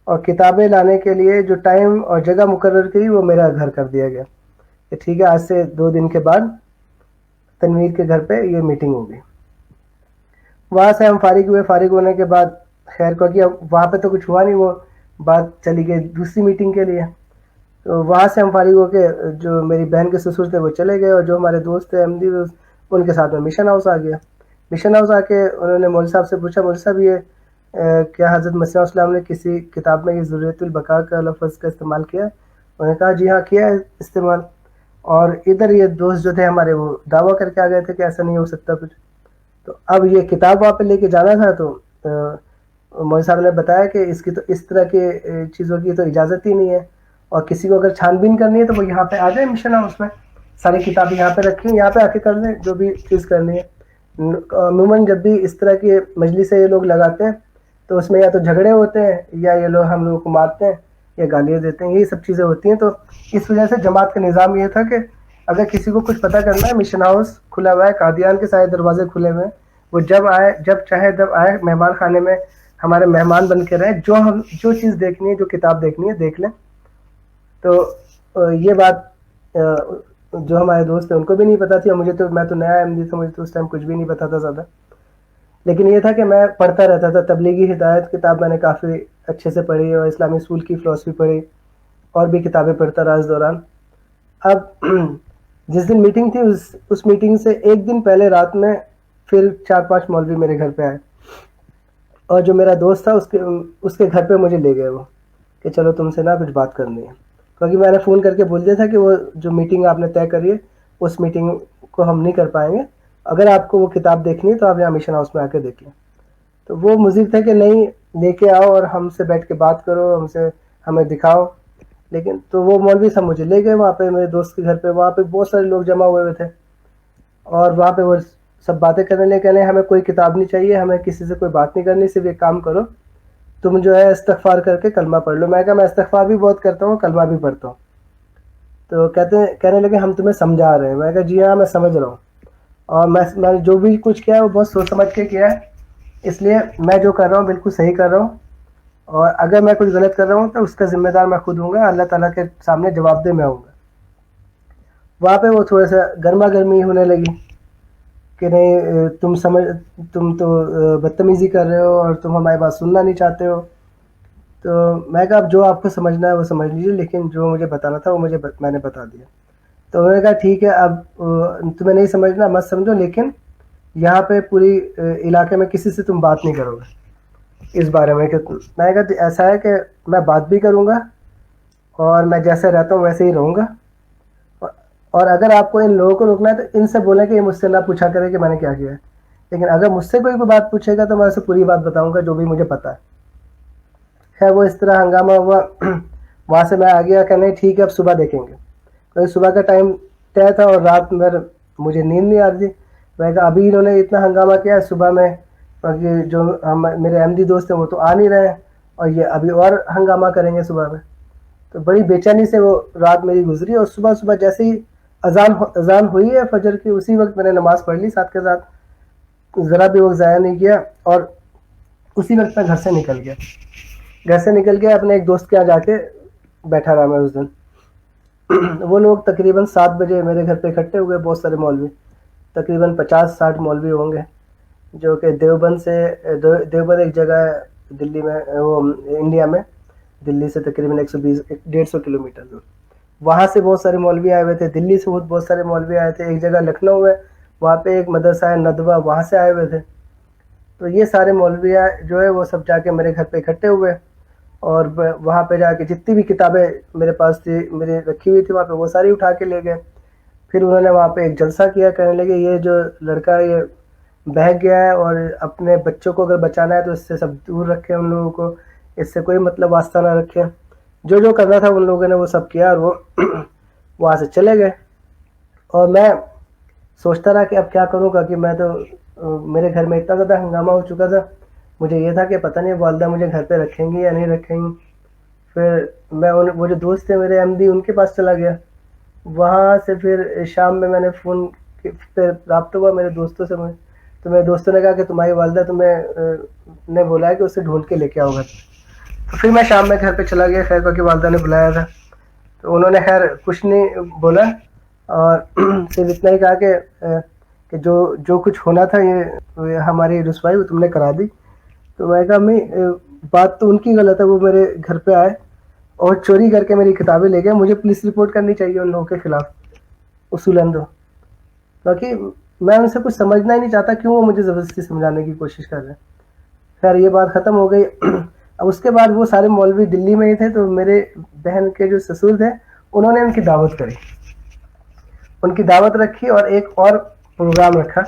[SPEAKER 3] اور کتابیں لانے کے لیے جو ٹائم اور جگہ مقرر کی وہ میرا گھر کر دیا گیا کہ ٹھیک ہے آج سے 2 دن کے بعد تنویر کے گھر پہ یہ میٹنگ ہوگی. وہاں سے ہم فارغ ہوئے. فارغ ہونے کے بعد خیر کو کیا وہاں پہ تو کچھ ہوا نہیں، وہ بات چلی گئی دوسری میٹنگ کے لیے. تو وہاں سے ہم فارغ ہو کے جو میری بہن کے سسر تھے وہ چلے گئے اور جو ہمارے دوست تھے احمدی ان کے ساتھ میں مشن ہاؤس آ گیا. مشن ہاؤس آ کے انہوں نے مولوی صاحب سے پوچھا مولوی صاحب یہ کیا حضرت مسیح علیہ السلام نے کسی کتاب میں یہ ضروریت البقاء کا لفظ کا استعمال کیا؟ انہوں نے کہا جی ہاں کیا ہے استعمال. اور ادھر یہ دوست جو تھے ہمارے وہ دعویٰ کر کے آ گئے تھے کہ ایسا نہیں ہو سکتا کچھ. تو اب یہ کتاب وہاں پہ لے کے جانا تھا تو مولوی صاحب نے بتایا کہ اس کی تو اس طرح کی چیزوں کی تو اجازت ہی نہیں ہے اور کسی کو اگر چھان بین کرنی ہے تو وہ یہاں پہ آ جائے مشن ہاؤس میں، ساری کتابیں یہاں پہ رکھی ہیں، یہاں پہ آ کے کر لیں جو بھی چیز کرنی ہے. عموماً جب بھی اس طرح کی مجلسیں یہ لوگ لگاتے ہیں تو اس میں یا تو جھگڑے ہوتے ہیں یا یہ لوگ ہم لوگوں کو مارتے ہیں یا گالیاں دیتے ہیں، یہی سب چیزیں ہوتی ہیں. تو اس وجہ سے جماعت کا نظام یہ تھا کہ اگر کسی کو کچھ پتہ کرنا ہے مشن ہاؤس کھلا ہوا ہے، قادیان کے سارے دروازے کھلے ہوئے ہیں، وہ جب چاہے جب آئے مہمان خانے میں ہمارے مہمان بن کے رہیں، جو چیز دیکھنی ہے جو کتاب دیکھنی ہے دیکھ لیں. تو یہ بات جو ہمارے دوست ہیں ان کو بھی نہیں پتا تھی اور میں تو نیا احمدی تھا، مجھے تو اس ٹائم کچھ بھی نہیں پتا تھا زیادہ. لیکن یہ تھا کہ میں پڑھتا رہتا تھا. تبلیغی ہدایت کتاب میں نے کافی اچھے سے پڑھی اور اسلامی اصول کی فلسفی پڑھی اور بھی کتابیں پڑھتا رہا اس دوران. اب جس دن میٹنگ تھی اس میٹنگ سے ایک دن پہلے رات میں پھر 4-5 مولوی میرے گھر پہ آئے اور جو میرا دوست تھا اس کے گھر پہ مجھے لے گئے وہ کہ چلو تم سے نا کچھ بات کرنی ہے، کیونکہ میں نے فون کر کے بول دیا تھا کہ وہ جو میٹنگ آپ نے طے کری ہے اس میٹنگ کو ہم نہیں کر پائیں گے، اگر آپ کو وہ کتاب دیکھنی ہے تو آپ یہاں مشن ہاؤس میں آ کے دیکھ لیں. تو وہ مزید تھے کہ نہیں لے کے آؤ اور ہم سے بیٹھ کے بات کرو، ہمیں دکھاؤ. لیکن تو وہ مولوی صاحب مجھے لے گئے وہاں پہ میرے دوست کے گھر پہ. وہاں پہ بہت سارے لوگ جمع ہوئے تھے اور وہاں پہ وہ سب باتیں کرنے لے کہنے ہمیں کوئی کتاب نہیں چاہیے، ہمیں کسی سے کوئی بات نہیں کرنی، صرف ایک کام کرو تم جو ہے استغفار کر کے کلمہ پڑھ لو. میں کہا میں استغفار بھی بہت کرتا ہوں کلمہ بھی پڑھتا ہوں. تو کہنے لگے ہم تمہیں سمجھا رہے ہیں. میں کہا جی ہاں میں سمجھ رہا ہوں اور میں نے جو بھی کچھ کیا ہے وہ بہت سوچ سمجھ کے کیا ہے، اس لیے میں جو کر رہا ہوں بالکل صحیح کر رہا ہوں اور اگر میں کچھ غلط کر رہا ہوں تو اس کا ذمہ دار میں خود ہوں گا، اللہ تعالیٰ کے سامنے جواب دہ میں ہوں گا. وہاں پہ وہ تھوڑا سا گرما گرمی ہونے لگی کہ نہیں تم تو بدتمیزی کر رہے ہو اور تم ہماری بات سننا نہیں چاہتے ہو. تو میں کہا اب جو آپ کو سمجھنا ہے وہ سمجھ لیجیے، لیکن جو مجھے بتانا تھا وہ میں نے بتا دیا. تو انہوں نے کہا ٹھیک ہے اب تمہیں نہیں سمجھنا مت سمجھو، لیکن یہاں پہ پوری علاقے میں کسی سے تم بات نہیں کرو گے اس بارے میں. کہ میں نے کہا ایسا ہے کہ میں بات بھی کروں گا اور میں جیسے رہتا ہوں ویسے ہی رہوں گا، اور اگر آپ کو ان لوگوں کو روکنا ہے تو ان سے بولیں کہ یہ مجھ سے نہ پوچھا کرے کہ میں نے کیا کیا ہے، لیکن اگر مجھ سے کوئی بات پوچھے گا تو میں اسے پوری بات بتاؤں گا جو بھی مجھے پتا ہے. خیر وہ اس طرح ہنگامہ ہوا. وہاں سے میں آ گیا کہ نہیں ٹھیک ہے اب صبح دیکھیں گے، کیونکہ صبح کا ٹائم طے تھا اور رات میں مجھے نیند نہیں آ رہی تھی. میں کہا ابھی انہوں نے اتنا ہنگامہ کیا، صبح میں باقی جو میرے احمدی دوست ہیں وہ تو آ نہیں رہے ہیں، اور یہ ابھی اور ہنگامہ کریں گے صبح میں. تو بڑی بے چینی سے وہ رات میری گزری، اور صبح صبح جیسے ہی اذان ہوئی ہے فجر کی، اسی وقت میں نے نماز پڑھ لی ساتھ کے ساتھ، ذرا بھی وقت ضائع نہیں کیا، اور اسی وقت میں گھر سے نکل گیا اپنے ایک دوست کے یہاں جا کے بیٹھا رہا میں اس دن. وہ لوگ تقریباً 7 بجے میرے گھر پہ اکٹھے ہوئے، بہت سارے مولوی، تقریباً 50-60 مولوی ہوں گے، جو کہ دیوبند ایک جگہ ہے دلی میں، وہ انڈیا میں، دلی سے تقریباً 120-150 کلومیٹر دور. وہاں سے بہت سارے مولوی آئے ہوئے تھے، دلی سے بہت سارے مولوی آئے تھے. ایک جگہ لکھنؤ میں، وہاں پہ ایک مدرسہ ہے ندوہ، وہاں سے آئے ہوئے تھے. تو یہ سارے مولوی جو ہے وہ سب جا کے میرے گھر پہ اکٹھے ہوئے، اور وہاں پہ جا کے جتنی بھی کتابیں میرے پاس تھی، میری رکھی ہوئی تھی وہاں پہ، وہ ساری اٹھا کے لے گئے. پھر انہوں نے وہاں پہ ایک جلسہ کیا، کہنے لگے یہ جو لڑکا یہ بہک گیا ہے، اور اپنے بچوں کو اگر بچانا ہے تو اس سے سب دور رکھیں، ان لوگوں کو اس سے کوئی مطلب واسطہ نہ رکھیں. جو کرنا تھا ان لوگوں نے وہ سب کیا، اور وہ وہاں سے چلے گئے. اور میں سوچتا رہا کہ اب کیا کروں گا، کہ میں تو میرے گھر میں اتنا زیادہ ہنگامہ ہو چکا تھا، مجھے یہ تھا کہ پتہ نہیں والدہ مجھے گھر پہ رکھیں گی یا نہیں رکھیں گی. پھر میں وہ جو دوست تھے میرے احمدی، ان کے پاس چلا گیا. وہاں سے پھر شام میں نے فون پہ رابطہ ہوا میرے دوستوں سے، تو میرے دوستوں نے کہا کہ تمہاری والدہ تمہیں نے بولا ہے کہ اسے ڈھونڈ کے لے کے آؤ گھر. تو پھر میں شام میں گھر پہ چلا گیا، خیر کہ والدہ نے بلایا تھا، تو انہوں نے خیر کچھ نہیں بولا، اور صرف اتنا ہی کہا کہ جو کچھ ہونا تھا یہ ہماری رسوائی وہ تم نے کرا دی. تو میں کہا امی بات تو ان کی غلط ہے، وہ میرے گھر پہ آئے اور چوری کر کے میری کتابیں لے گئے، مجھے پولیس رپورٹ کرنی چاہیے ان لوگوں کے خلاف اصولاً. تو باقی میں ان سے کچھ سمجھنا ہی نہیں چاہتا، کیوں وہ مجھے زبردستی سمجھانے کی کوشش کر رہے ہیں. خیر یہ بات ختم ہو گئی. اب اس کے بعد وہ سارے مولوی دلی میں ہی تھے، تو میرے بہن کے جو سسر تھے انہوں نے ان کی دعوت کری، ان کی دعوت رکھی، اور ایک اور پروگرام رکھا.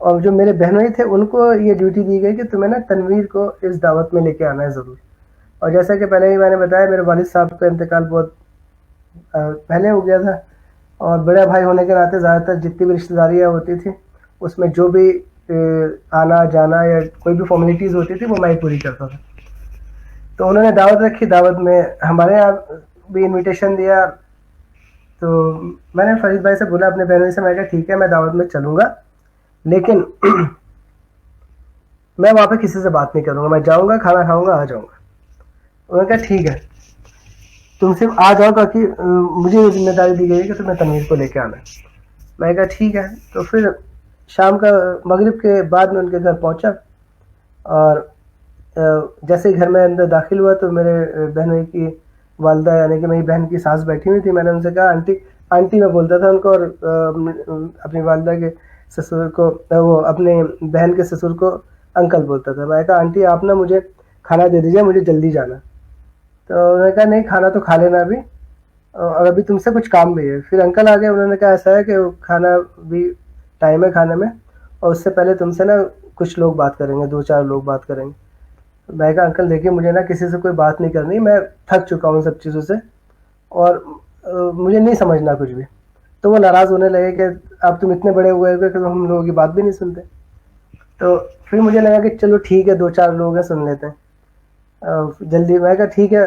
[SPEAKER 3] اور جو میرے بہنوئی تھے ان کو یہ ڈیوٹی دی گئی کہ تمہیں نا تنویر کو اس دعوت میں لے کے آنا ہے ضرور. اور جیسا کہ پہلے ہی میں نے بتایا، میرے والد صاحب کا انتقال بہت پہلے ہو گیا تھا، اور بڑا بھائی ہونے کے ناطے زیادہ تر جتنی بھی رشتہ داریاں ہوتی تھیں اس میں جو بھی آنا جانا یا کوئی بھی فارمیلٹیز ہوتی تھی وہ میں ہی پوری کرتا تھا. تو انہوں نے دعوت رکھی، دعوت میں ہمارے یہاں بھی انویٹیشن دیا. تو میں نے فرید بھائی سے بولا اپنے بہنوں سے، میں کہا ٹھیک ہے میں دعوت میں چلوں گا، لیکن میں وہاں پہ کسی سے بات نہیں کروں گا، میں جاؤں گا، کھانا کھاؤں گا، آ جاؤں گا. انہوں نے کہا ٹھیک ہے تم صرف آ جاؤ، تاکہ مجھے یہ ذمہ داری دی گئی ہے کہ تمہیں تنویر کو لے کے آنا ہے. میں کہا ٹھیک ہے. تو پھر شام کا مغرب کے بعد میں ان کے گھر پہنچا، اور جیسے ہی گھر میں اندر داخل ہوا تو میرے بہنوئی کی والدہ یعنی کہ میری بہن کی ساس بیٹھی ہوئی تھی. میں نے ان سے کہا آنٹی میں بولتا تھا ان کو، اور اپنی والدہ کے سسر کو، وہ اپنے بہن کے سسر کو انکل بولتا تھا. میں نے کہا آنٹی آپ نا مجھے کھانا دے دیجیے، مجھے جلدی جانا. تو انہوں نے کہا نہیں کھانا تو کھا لینا ابھی، اور ابھی تم سے کچھ کام بھی ہے. پھر انکل آ گئے، انہوں نے کہا ایسا ہے کہ کھانا بھی ٹائم ہے کھانے میں، اور اس سے پہلے تم سے نا کچھ لوگ بات کریں گے، 2-4 لوگ بات کریں گے. میں نے کہا انکل دیکھیے مجھے نا کسی سے کوئی بات نہیں کرنی، میں تھک چکا ہوں سب چیزوں سے، اور مجھے نہیں سمجھنا کچھ بھی. تو وہ ناراض ہونے لگے کہ اب تم اتنے بڑے ہوئے کہ ہم لوگوں کی بات بھی نہیں سنتے. تو پھر مجھے لگا کہ چلو ٹھیک ہے 2-4 لوگ ہیں سن لیتے ہیں جلدی. میں کہا ٹھیک ہے.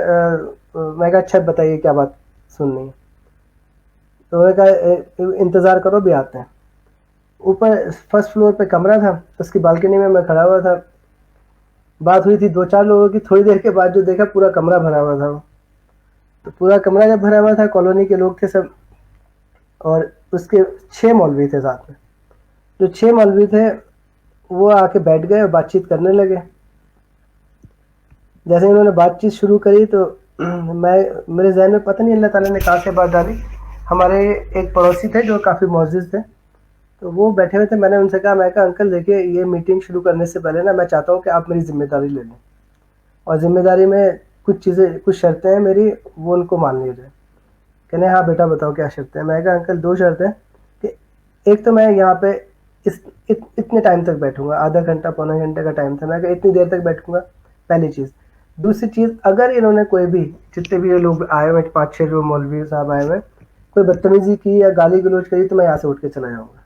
[SPEAKER 3] میں کہا اچھا بتائیے کیا بات سننی ہے. تو انہوں نے کہا انتظار کرو بھی آتے ہیں. اوپر فرسٹ فلور پہ کمرہ تھا، اس کی بالکنی میں کھڑا ہوا تھا. بات ہوئی تھی 2-4 لوگوں کی، تھوڑی دیر کے بعد جو دیکھا پورا کمرہ بھرا ہوا تھا. تو پورا کمرہ جب بھرا ہوا تھا، کالونی کے لوگ تھے سب، اور اس کے 6 مولوی تھے ساتھ میں. جو 6 مولوی تھے وہ آ کے بیٹھ گئے اور بات چیت کرنے لگے. جیسے انہوں نے بات چیت شروع کری تو میرے ذہن میں پتہ نہیں اللہ تعالیٰ نے کہاں سے بات ڈالی. ہمارے ایک پڑوسی تھے جو کافی معزز تھے، تو وہ بیٹھے ہوئے تھے. میں نے ان سے کہا، میں کہا انکل دیکھیے یہ میٹنگ شروع کرنے سے پہلے نا میں چاہتا ہوں کہ آپ میری ذمہ داری لے لیں، اور ذمہ داری میں کچھ شرطیں ہیں میری، وہ ان کو مان لیجیے. کہنے ہاں بیٹا بتاؤ کیا شرطیں ہیں. میں کہا انکل 2 شرطیں، کہ ایک تو میں یہاں پہ اتنے ٹائم تک بیٹھوں گا، آدھا گھنٹہ پونا گھنٹے کا ٹائم تھا. میں کہا اتنی دیر تک بیٹھوں گا، پہلی چیز. دوسری چیز، اگر انہوں نے کوئی بھی جتنے بھی یہ لوگ آئے ہوئے 5-6 جو مولوی صاحب آئے ہوئے کوئی بدتمیزی کی یا گالی گلوچ کری تو میں یہاں سے اٹھ کے چلا جاؤں گا.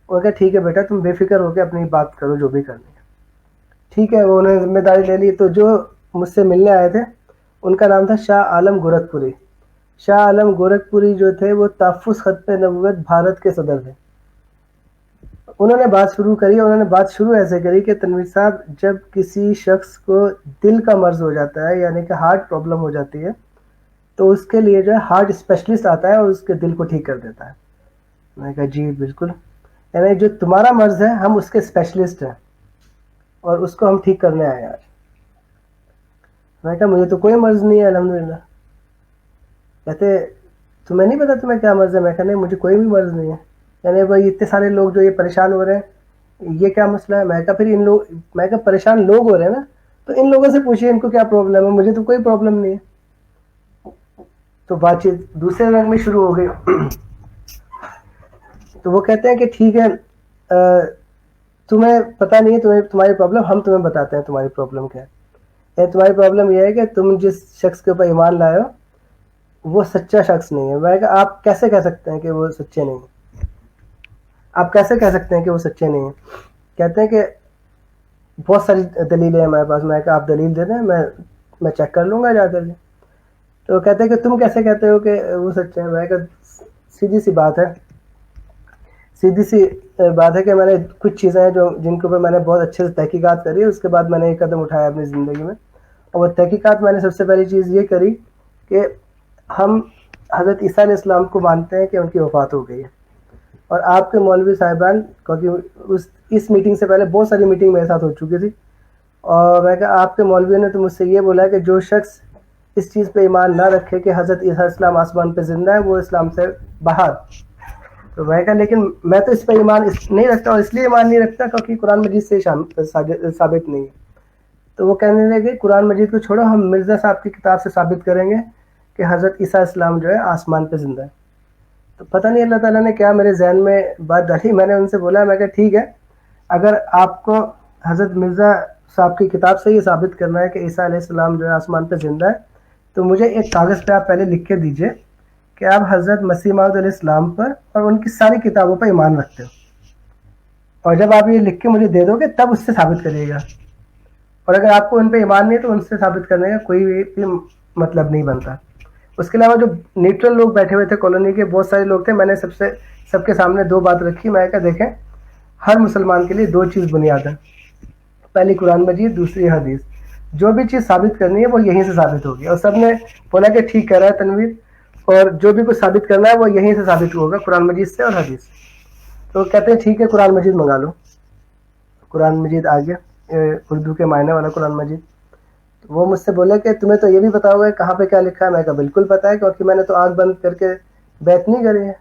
[SPEAKER 3] انہوں نے کہا ٹھیک ہے بیٹا تم بے فکر ہو کے اپنی بات کرو جو بھی کرنی ہے. ٹھیک ہے، وہ انہوں نے ذمہ داری لے لی. تو جو مجھ سے ملنے آئے تھے ان کا نام تھا شاہ عالم گورکھپوری. شاہ عالم گورکھپوری جو تھے وہ تحفظ ختم نبوت بھارت کے صدر تھے. انہوں نے بات شروع کری. انہوں نے بات شروع ایسے کری کہ تنویر صاحب، جب کسی شخص کو دل کا مرض ہو جاتا ہے، یعنی کہ ہارٹ پرابلم ہو جاتی ہے، تو اس کے لیے جو ہے ہارٹ اسپیشلسٹ آتا ہے اور اس کے دل کو ٹھیک کر دیتا ہے. میں نے کہا جی بالکل، یعنی جو تمہارا مرض ہے ہم اس کے اسپیشلسٹ ہیں اور اس کو ہم ٹھیک کرنے آئے ہیں آج. میں نے کہا مجھے تو کوئی مرض نہیں ہے الحمدللہ. کہتے تمہیں نہیں پتا تمہیں کیا مرض ہے؟ میں کہا نہیں مجھے کوئی بھی مرض نہیں ہے. یعنی بھائی اتنے سارے لوگ جو یہ پریشان ہو رہے ہیں، یہ کیا مسئلہ ہے؟ میں کہا پھر ان لوگ، میں کہا پریشان لوگ ہو رہے ہیں نا، تو ان لوگوں سے پوچھیے ان کو کیا پرابلم ہے، مجھے تو کوئی پرابلم نہیں ہے. تو بات چیت دوسرے رنگ میں شروع ہو گئی. تو وہ کہتے ہیں کہ ٹھیک ہے، تمہیں پتہ نہیں ہے تمہاری پرابلم، ہم تمہیں بتاتے ہیں تمہاری پرابلم کیا ہے. تمہاری پرابلم یہ ہے کہ تم جس شخص کے اوپر ایمان لائے ہو وہ سچا شخص نہیں ہے. میں کہا آپ کیسے کہہ سکتے ہیں کہ وہ سچے نہیں ہیں؟ آپ کیسے کہہ سکتے ہیں کہ وہ سچے نہیں ہیں؟ کہتے ہیں کہ بہت ساری دلیلیں ہیں ہمارے پاس. میں کہا آپ دلیل دے دیں، میں چیک کر لوں گا جا کر کے. تو وہ کہتے ہیں کہ تم کیسے کہتے ہو کہ وہ سچے ہیں؟ میں کہا سیدھی سی بات ہے کہ میں نے کچھ چیزیں ہیں جن کے اوپر میں نے بہت اچھے سے تحقیقات کری ہے. اس کے بعد میں نے ایک قدم اٹھایا اپنی زندگی میں، اور وہ تحقیقات میں نے سب سے پہلی چیز یہ کری کہ ہم حضرت عیسیٰ علیہ السلام کو مانتے ہیں کہ ان کی وفات ہو گئی ہے. اور آپ کے مولوی صاحبان، کیونکہ اس میٹنگ سے پہلے بہت ساری میٹنگ میرے ساتھ ہو چکی تھی، اور میں کہا آپ کے مولوی نے تو مجھ سے یہ بولا کہ جو شخص اس چیز پہ ایمان نہ رکھے کہ حضرت عیسیٰ علیہ السلام آسمان پہ زندہ ہے، وہ اسلام سے باہر. تو میں کہا لیکن میں تو اس پہ ایمان نہیں رکھتا، اور اس لیے ایمان نہیں رکھتا کیونکہ قرآن مجید سے ثابت نہیں ہے. تو وہ کہنے لگے قرآن مجید کو چھوڑو، ہم مرزا صاحب کی کتاب سے ثابت کریں گے کہ حضرت عیسیٰ علیہ السلام جو ہے آسمان پہ زندہ ہے. تو پتہ نہیں اللہ تعالیٰ نے کیا میرے ذہن میں بات ڈالی. میں نے ان سے بولا، میں کہا ٹھیک ہے، اگر آپ کو حضرت مرزا صاحب کی کتاب سے یہ ثابت کرنا ہے کہ عیسیٰ علیہ السلام جو ہے آسمان پہ زندہ ہے، تو مجھے ایک کاغذ پہ آپ پہلے لکھ کے دیجئے کہ آپ حضرت مسیح موعود علیہ السلام پر اور ان کی ساری کتابوں پر ایمان رکھتے ہو، اور جب آپ یہ لکھ کے مجھے دے دو گے تب اس سے ثابت کریے گا. اور اگر آپ کو ان پہ ایمان نہیں ہے تو ان سے ثابت کرنے کا کوئی بھی مطلب نہیں بنتا. اس کے علاوہ جو نیوٹرل لوگ بیٹھے ہوئے تھے کالونی کے، بہت سارے لوگ تھے، میں نے سب کے سامنے دو بات رکھی. میں کہا دیکھیں، ہر مسلمان کے لیے دو چیز بنیاد ہے، پہلی قرآن مجید، دوسری حدیث. جو بھی چیز ثابت کرنی ہے وہ یہیں سے ثابت ہوگی. اور سب نے بولا کہ ٹھیک کہہ رہا ہے تنویر، اور جو بھی کچھ ثابت کرنا ہے وہ یہیں سے ثابت ہوگا، قرآن مجید سے اور حدیث سے. تو کہتے ہیں ٹھیک ہے قرآن مجید منگا لو. قرآن مجید آ گیا، اردو کے معنی والا قرآن مجید. وہ مجھ سے بولے کہ تمہیں تو یہ بھی پتا ہوگا کہاں پہ کیا لکھا ہے. میں کہا بالکل پتا ہے، کیونکہ میں نے تو آنکھ بند کر کے بیت نہیں کری ہے،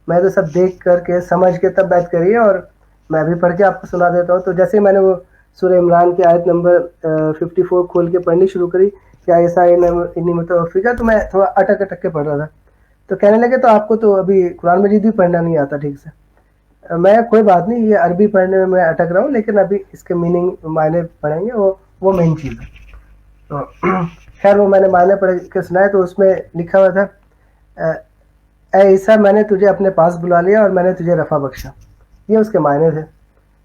[SPEAKER 3] میں تو سب دیکھ کر کے سمجھ کے تب بیت کری ہے، اور میں بھی پڑھ کے آپ کو سنا دیتا ہوں. تو جیسے میں نے وہ سورہ عمران کی آیت نمبر 54 کھول کے پڑھنی شروع کری کہ ایسا انی متوفیقہ، تو میں تھوڑا اٹک کے پڑھ رہا تھا. تو کہنے لگے تو آپ کو تو ابھی قرآن مجید بھی پڑھنا نہیں آتا ٹھیک سے. میں کوئی بات نہیں، یہ عربی پڑھنے میں اٹک رہا ہوں، لیکن ابھی اس کے میننگ معنی پڑھیں گے، وہ مین چیز ہے. تو خیر وہ میں نے معنی پڑھ کے سنائے. تو اس میں لکھا ہوا تھا اے عیسیٰ، میں نے تجھے اپنے پاس بلا لیا اور میں نے تجھے رفع بخشا. یہ اس کے معنی تھے.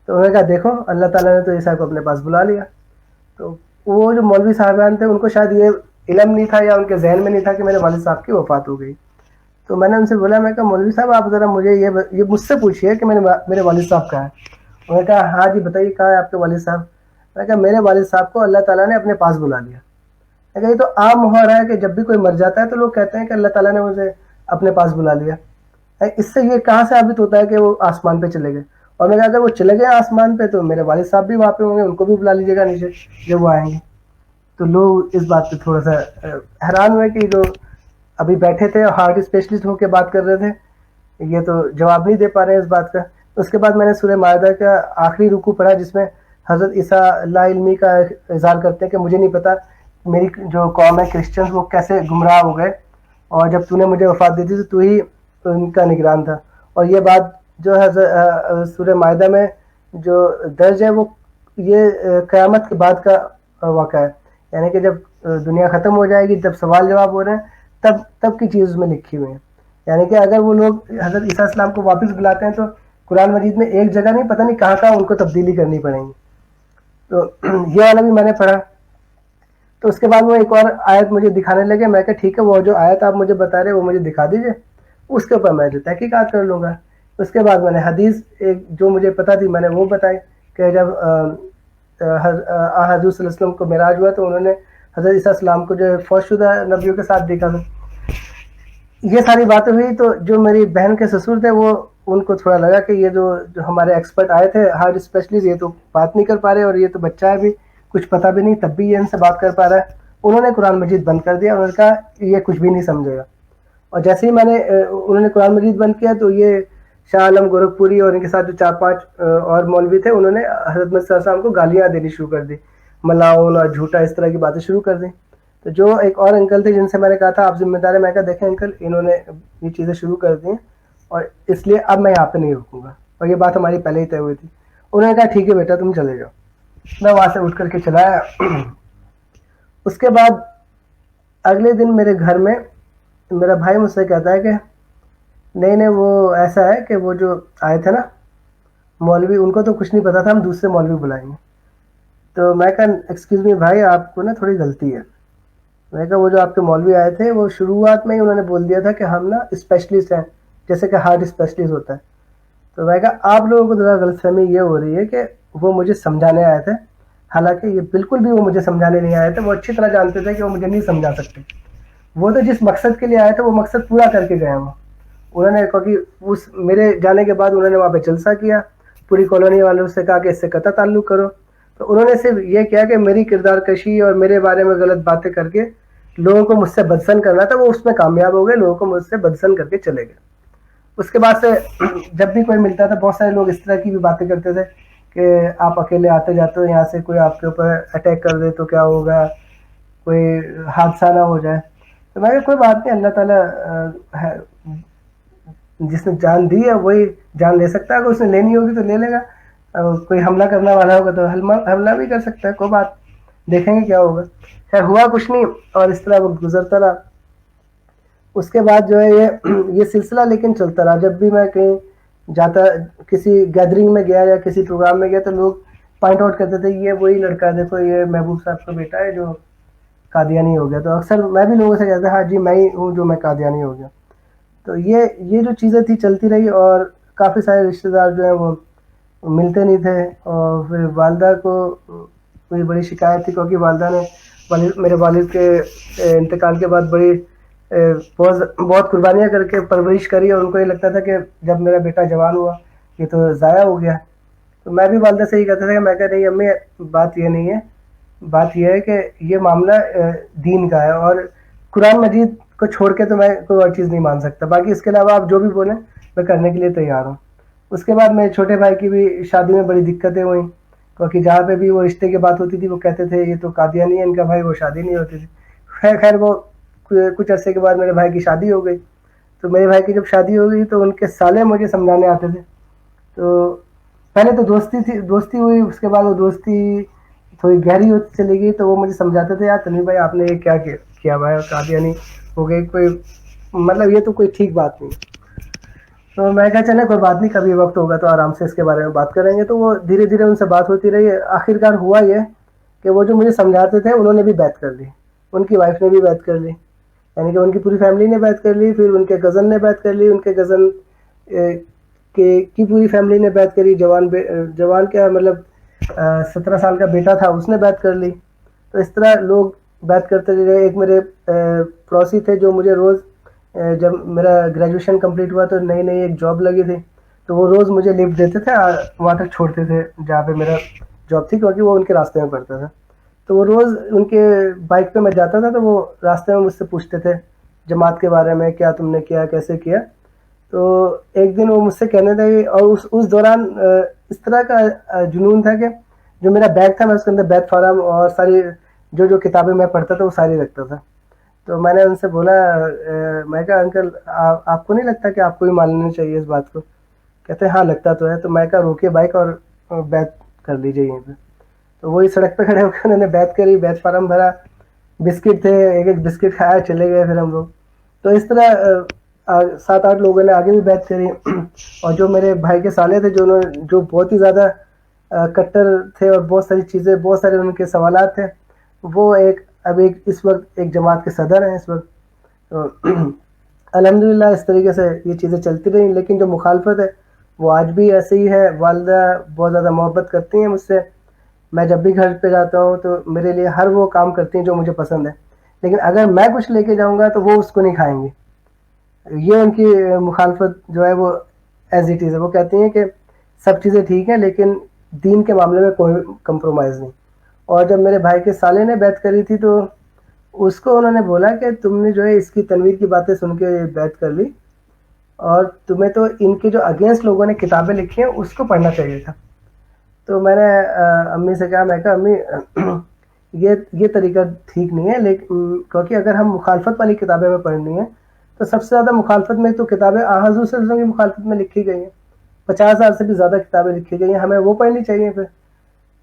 [SPEAKER 3] تو انہوں نے کہا دیکھو اللہ تعالیٰ نے تو عیسیٰ کو اپنے پاس بلا لیا. تو وہ جو مولوی صاحبان تھے ان کو شاید یہ علم نہیں تھا یا ان کے ذہن میں نہیں تھا کہ میرے والد صاحب کی وفات ہو گئی. تو میں نے ان سے بولا، میں کہا مولوی صاحب آپ ذرا مجھے یہ مجھ سے پوچھیے کہ میرے والد صاحب کہاں ہیں. انہوں نے کہا ہاں جی بتائیے کہاں ہے آپ کے والد صاحب. میں نے کہا میرے والد صاحب کو اللہ تعالیٰ نے اپنے پاس بلا لیا. میں کہا یہ تو عام ہو رہا ہے کہ جب بھی کوئی مر جاتا ہے تو لوگ کہتے ہیں کہ اللہ تعالیٰ نے مجھے اپنے پاس بلا لیا. اس سے یہ کہاں ثابت ہوتا ہے کہ وہ آسمان پہ چلے گئے؟ اور میں کہا اگر وہ چلے گئے آسمان پہ تو میرے والد صاحب بھی وہاں پہ ہوں گے، ان کو بھی بلا لیجیے گا نیچے جب وہ آئیں گے. تو لوگ اس بات پہ تھوڑا سا حیران ہوئے کہ جو ابھی بیٹھے تھے ہارٹ اسپیشلسٹ ہو کے بات کر رہے تھے، یہ تو جواب نہیں دے پا رہے ہیں اس بات کا. اس کے بعد میں نے سورہ مائدہ کا آخری رکوع پڑھا جس میں حضرت عیسیٰ لا علمی کا اظہار کرتے ہیں کہ مجھے نہیں پتا میری جو قوم ہے کرسچنز وہ کیسے گمراہ ہو گئے، اور جب تو نے مجھے وفات دی تھی تو تو ہی ان کا نگران تھا. اور یہ بات جو ہے سورہ مائدہ میں جو درج ہے وہ یہ قیامت کے بعد کا واقعہ ہے، یعنی کہ جب دنیا ختم ہو جائے گی، جب سوال جواب ہو رہے ہیں تب کی چیز میں لکھی ہوئی ہے. یعنی کہ اگر وہ لوگ حضرت عیسیٰ علیہ السلام کو واپس بلاتے ہیں تو قرآن مجید میں ایک جگہ نہیں، پتہ نہیں کہاں ان کو تبدیلی کرنی پڑیں گی. تو یہ والا بھی میں نے پڑھا. تو اس کے بعد وہ ایک اور آیت مجھے دکھانے لگے. میں کہا ٹھیک ہے وہ جو آیت آپ مجھے بتا رہے وہ مجھے دکھا دیجیے, اس کے اوپر میں جو تحقیقات کر لوں گا. اس کے بعد میں نے حدیث ایک جو مجھے پتہ تھی میں نے وہ بتائی کہ جب حضور صلی اللہ علیہ وسلم کو معراج ہوا تو انہوں نے حضرت عیسیٰ السلام کو جو فوت شدہ نبیوں کے ساتھ دیکھا تھا. یہ ساری باتیں ہوئی تو جو میری بہن کے سسر تھے وہ ان کو تھوڑا لگا کہ یہ جو ہمارے ایکسپرٹ آئے تھے ہارٹ اسپیشلسٹ, یہ تو بات نہیں کر پا رہے اور یہ تو بچہ ہے بھی, کچھ پتہ بھی نہیں, تب بھی یہ ان سے بات کر پا رہا ہے. انہوں نے قرآن مجید بند کر دیا. انہوں نے کہا یہ کچھ بھی نہیں سمجھے گا. اور جیسے ہی انہوں نے قرآن مجید بند کیا تو یہ شاہ عالم گورکھپوری اور ان کے ساتھ جو 4-5 اور مولوی تھے انہوں نے حضرت محمد صلی اللہ علیہ وسلم کو گالیاں دینی شروع کر دی, ملاؤن اور جھوٹا اس طرح کی باتیں شروع کر دی. تو جو ایک اور انکل تھے جن سے میں نے کہا تھا آپ ذمہ دار ہیں, میں کہا دیکھیں انکل انہوں نے یہ چیزیں شروع کر دی ہیں اور اس لیے اب میں یہاں پہ نہیں رکوں گا, اور یہ بات ہماری پہلے ہی طے ہوئی تھی. انہوں نے کہا ٹھیک ہے بیٹا تم چلے جاؤ. میں وہاں سے اٹھ کر کے چلا آیا. اس کے بعد اگلے دن میرے گھر میں میرا بھائی مجھ سے کہتا ہے کہ نہیں وہ ایسا ہے کہ وہ جو آئے تھے نا مولوی ان کو تو کچھ نہیں پتا تھا, ہم دوسرے مولوی بلائیں گے. تو میں کہا ایکسکیوز می بھائی آپ کو نا تھوڑی غلطی ہے. میں کہا وہ جو آپ کے مولوی آئے تھے وہ شروعات میں ہی انہوں نے بول دیا تھا کہ ہم نا اسپیشلسٹ ہیں, جیسے کہ ہارٹ اسپیشلسٹ ہوتا ہے. تو میں کہا آپ لوگوں کو ذرا غلط فہمی یہ ہو رہی ہے کہ وہ مجھے سمجھانے آئے تھے, حالانکہ یہ بالکل بھی وہ مجھے سمجھانے نہیں آئے تھے. وہ اچھی طرح جانتے تھے کہ وہ مجھے نہیں سمجھا سکتے. وہ تو جس مقصد کے لیے آئے تھے وہ مقصد پورا کر کے گئے ہیں. انہوں نے کہا کہ اس میرے جانے کے بعد انہوں نے وہاں پہ جلسہ کیا, پوری کالونی والوں سے کہا کہ اس سے قطع تعلق کرو. تو انہوں نے صرف یہ کیا کہ میری کردار کشی اور میرے بارے میں غلط باتیں کر کے لوگوں کو مجھ سے بدسن کرنا تھا. وہ اس میں کامیاب ہو گئے, لوگوں کو مجھ سے بدسن کر کے چلے گئے. اس کے بعد سے جب بھی کوئی ملتا تھا بہت سارے لوگ اس طرح کی بھی باتیں کرتے تھے کہ آپ اکیلے آتے جاتے ہو, یہاں سے کوئی آپ کے اوپر اٹیک کر دے تو کیا ہوگا, کوئی حادثہ نہ ہو جائے. تو میں کوئی بات نہیں, اللہ تعالیٰ جس نے جان دی ہے وہی جان لے سکتا ہے. اگر اس نے لینی ہوگی تو لے لے گا, کوئی حملہ کرنے والا ہوگا تو حملہ بھی کر سکتا ہے. کوئی بات, دیکھیں گے کیا ہوگا. خیر ہوا کچھ نہیں اور اس طرح وقت گزرتا رہا. اس کے بعد جو ہے یہ سلسلہ لیکن چلتا رہا. جب بھی میں کہیں جاتا, کسی گیدرنگ میں گیا یا کسی پروگرام میں گیا تو لوگ پوائنٹ آؤٹ کرتے تھے یہ وہی لڑکا ہے, دیکھو یہ محبوب صاحب کا بیٹا ہے جو قادیانی ہو گیا. تو اکثر میں بھی لوگوں سے کہتا ہاں جی میں ہی ہوں جو میں قادیانی ہو گیا. تو یہ جو چیزیں تھی چلتی رہی اور کافی سارے رشتہ دار جو ہیں وہ ملتے نہیں تھے. اور پھر والدہ کو کوئی بڑی شکایت تھی کیونکہ والدہ نے میرے والد کے انتقال کے بعد بہت قربانیاں کر کے پرورش کری, اور ان کو یہ لگتا تھا کہ جب میرا بیٹا جوان ہوا یہ تو ضائع ہو گیا. تو میں بھی والدہ سے یہ کہتا تھا کہ میں کہہ رہی امی بات یہ نہیں ہے, بات یہ ہے کہ یہ معاملہ دین کا ہے اور قرآن مجید کو چھوڑ کے تو میں کوئی اور چیز نہیں مان سکتا. باقی اس کے علاوہ آپ جو بھی بولیں میں کرنے کے لیے تیار ہوں. اس کے بعد میرے چھوٹے بھائی کی بھی شادی میں بڑی دقتیں ہوئیں کیونکہ جہاں پہ بھی وہ رشتے کی بات ہوتی تھی وہ کہتے تھے یہ تو قادیانی ہے ان کا بھائی, وہ شادی نہیں ہوتی تھی. خیر وہ کچھ عرصے کے بعد میرے بھائی کی شادی ہو گئی. تو میرے بھائی کی جب شادی ہو گئی تو ان کے سالے مجھے سمجھانے آتے تھے. تو پہلے تو دوستی ہوئی, اس کے بعد وہ دوستی تھوڑی گہری ہوتی چلی گئی. تو وہ مجھے سمجھاتے تھے یار تنویر بھائی آپ نے یہ کیا کیا بھائی, قادیانی ہو گئی, کوئی مطلب یہ تو کوئی ٹھیک بات نہیں. تو میں کہا چلے کوئی بات نہیں, کبھی وقت ہوگا تو آرام سے اس کے بارے میں بات کریں گے. تو وہ دھیرے دھیرے ان سے بات ہوتی رہی. آخرکار ہوا یہ کہ وہ جو مجھے سمجھاتے تھے انہوں نے بھی بیعت کر لی, ان کی وائف نے بھی بیعت کر لی, یعنی کہ ان کی پوری فیملی نے بیعت کر لی. پھر ان کے کزن نے بیعت کر لی, ان کے کزن کی پوری فیملی نے بیعت کری. جوان کیا مطلب 17 سال کا بیٹا تھا اس نے بیعت کر لی. تو اس طرح لوگ بیعت کرتے رہے. ایک میرے پڑوسی تھے جو مجھے روز, جب میرا گریجویشن کمپلیٹ ہوا تو نئی ایک جاب لگی تھی تو وہ روز مجھے لفٹ دیتے تھے, وہاں تک چھوڑتے تھے جہاں پہ میرا جاب تھی کیونکہ وہ ان کے راستے میں پڑتا تھا. تو وہ روز ان کے بائک پہ میں جاتا تھا تو وہ راستے میں مجھ سے پوچھتے تھے جماعت کے بارے میں, کیا تم نے کیا, کیسے کیا. تو ایک دن وہ مجھ سے کہنے لگے, اور اس دوران اس طرح کا جنون تھا کہ جو میرا بیگ تھا میں اس کے اندر بیت فارم اور ساری جو کتابیں میں پڑھتا تھا وہ ساری رکھتا تھا. تو میں نے ان سے بولا, میں کہا انکل آپ کو نہیں لگتا کہ آپ کو بھی مان لینی چاہیے اس بات کو. کہتے ہیں ہاں لگتا تو ہے. تو میں کہا روکیے بائک اور بیت کر لیجیے یہیں پہ. تو وہی سڑک پہ کھڑے ہو کے انہوں نے بیت کری, بیت فارم بھرا, بسکٹ تھے, ایک بسکٹ کھایا, چلے گئے پھر ہم لوگ. تو اس طرح 7-8 لوگوں نے آگے بھی بیعت کری. اور جو میرے بھائی کے سالے تھے جو بہت ہی زیادہ کٹر تھے اور بہت ساری چیزیں، بہت سارے ان کے سوالات تھے. وہ اس وقت ایک جماعت کے صدر ہیں اس وقت. تو الحمدللہ اس طریقے سے یہ چیزیں چلتی رہیں. لیکن جو مخالفت ہے وہ آج بھی ایسے ہی ہے. والدہ بہت زیادہ محبت کرتی ہیں مجھ سے. میں جب بھی گھر پہ جاتا ہوں تو میرے لیے ہر وہ کام کرتی ہیں جو مجھے پسند ہے. لیکن اگر میں کچھ لے کے جاؤں گا تو وہ اس کو نہیں کھائیں گی. یہ ان کی مخالفت جو ہے وہ ایز اٹ از ہے. وہ کہتی ہیں کہ سب چیزیں ٹھیک ہیں لیکن دین کے معاملے میں کوئی کمپرومائز نہیں. اور جب میرے بھائی کے سالے نے بیعت کری تھی تو اس کو انہوں نے بولا کہ تم نے جو ہے اس کی تنویر کی باتیں سن کے بیعت کر لی، اور تمہیں تو ان کے جو اگینسٹ لوگوں نے کتابیں لکھی ہیں اس کو پڑھنا چاہیے تھا. تو میں نے امی سے کہا، میں کہا امی یہ طریقہ ٹھیک نہیں ہے. لیکن کیونکہ اگر ہم مخالفت والی کتابیں میں پڑھنی ہیں تو سب سے زیادہ مخالفت میں تو کتابیں حضور صلی اللہ علیہ وسلم کی مخالفت میں لکھی گئی ہیں. 50,000 سے بھی زیادہ کتابیں لکھی گئی ہیں، ہمیں وہ پڑھنی چاہیے. پھر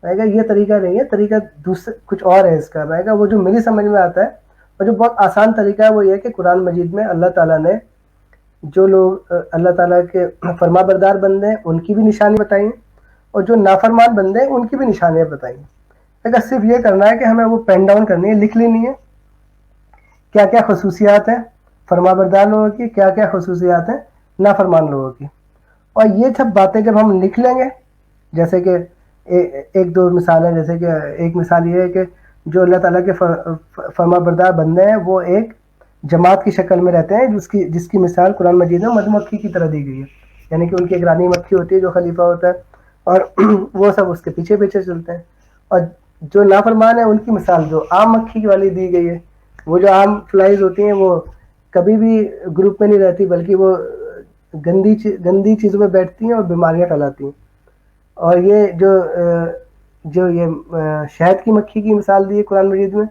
[SPEAKER 3] میں کہا یہ طریقہ نہیں ہے، طریقہ دوسرا کچھ اور ہے اس کا. میں کہا وہ جو میری سمجھ میں آتا ہے اور جو بہت آسان طریقہ ہے وہ یہ کہ قرآن مجید میں اللہ تعالیٰ نے جو لوگ اللہ تعالیٰ کے فرما بردار بندے ہیں ان کی بھی نشانی بتائی ہیں، اور جو نافرمان بندے ہیں ان کی بھی نشانیاں بتائی ہیں. میں کہا صرف یہ کرنا ہے کہ ہمیں وہ پین ڈاؤن کرنی ہے، لکھ لینی ہے کیا کیا خصوصیات ہیں فرما بردار لوگوں کی، کیا کیا خصوصیات ہیں نافرمان لوگوں کی. اور یہ سب باتیں جب ہم لکھ لیں گے، جیسے کہ ایک دو مثالیں، جیسے کہ ایک مثال یہ ہے کہ جو اللہ تعالیٰ کے فرما بردار بندے ہیں وہ ایک جماعت کی شکل میں رہتے ہیں جس کی مثال قرآن مجید میں مدھو مکھی کی طرح دی گئی ہے. یعنی کہ ان کی ایک رانی مکھی ہوتی ہے جو خلیفہ ہوتا ہے اور وہ سب اس کے پیچھے پیچھے چلتے ہیں. اور جو نافرمان ہیں ان کی مثال جو عام مکھی والی دی گئی ہے. وہ جو عام فلائز ہوتی ہیں وہ کبھی بھی گروپ میں نہیں رہتی بلکہ وہ گندی چیزوں میں بیٹھتی ہیں اور بیماریاں پھیلاتی ہیں. اور یہ جو یہ شہد کی مکھی کی مثال دی ہے قرآن مجید میں،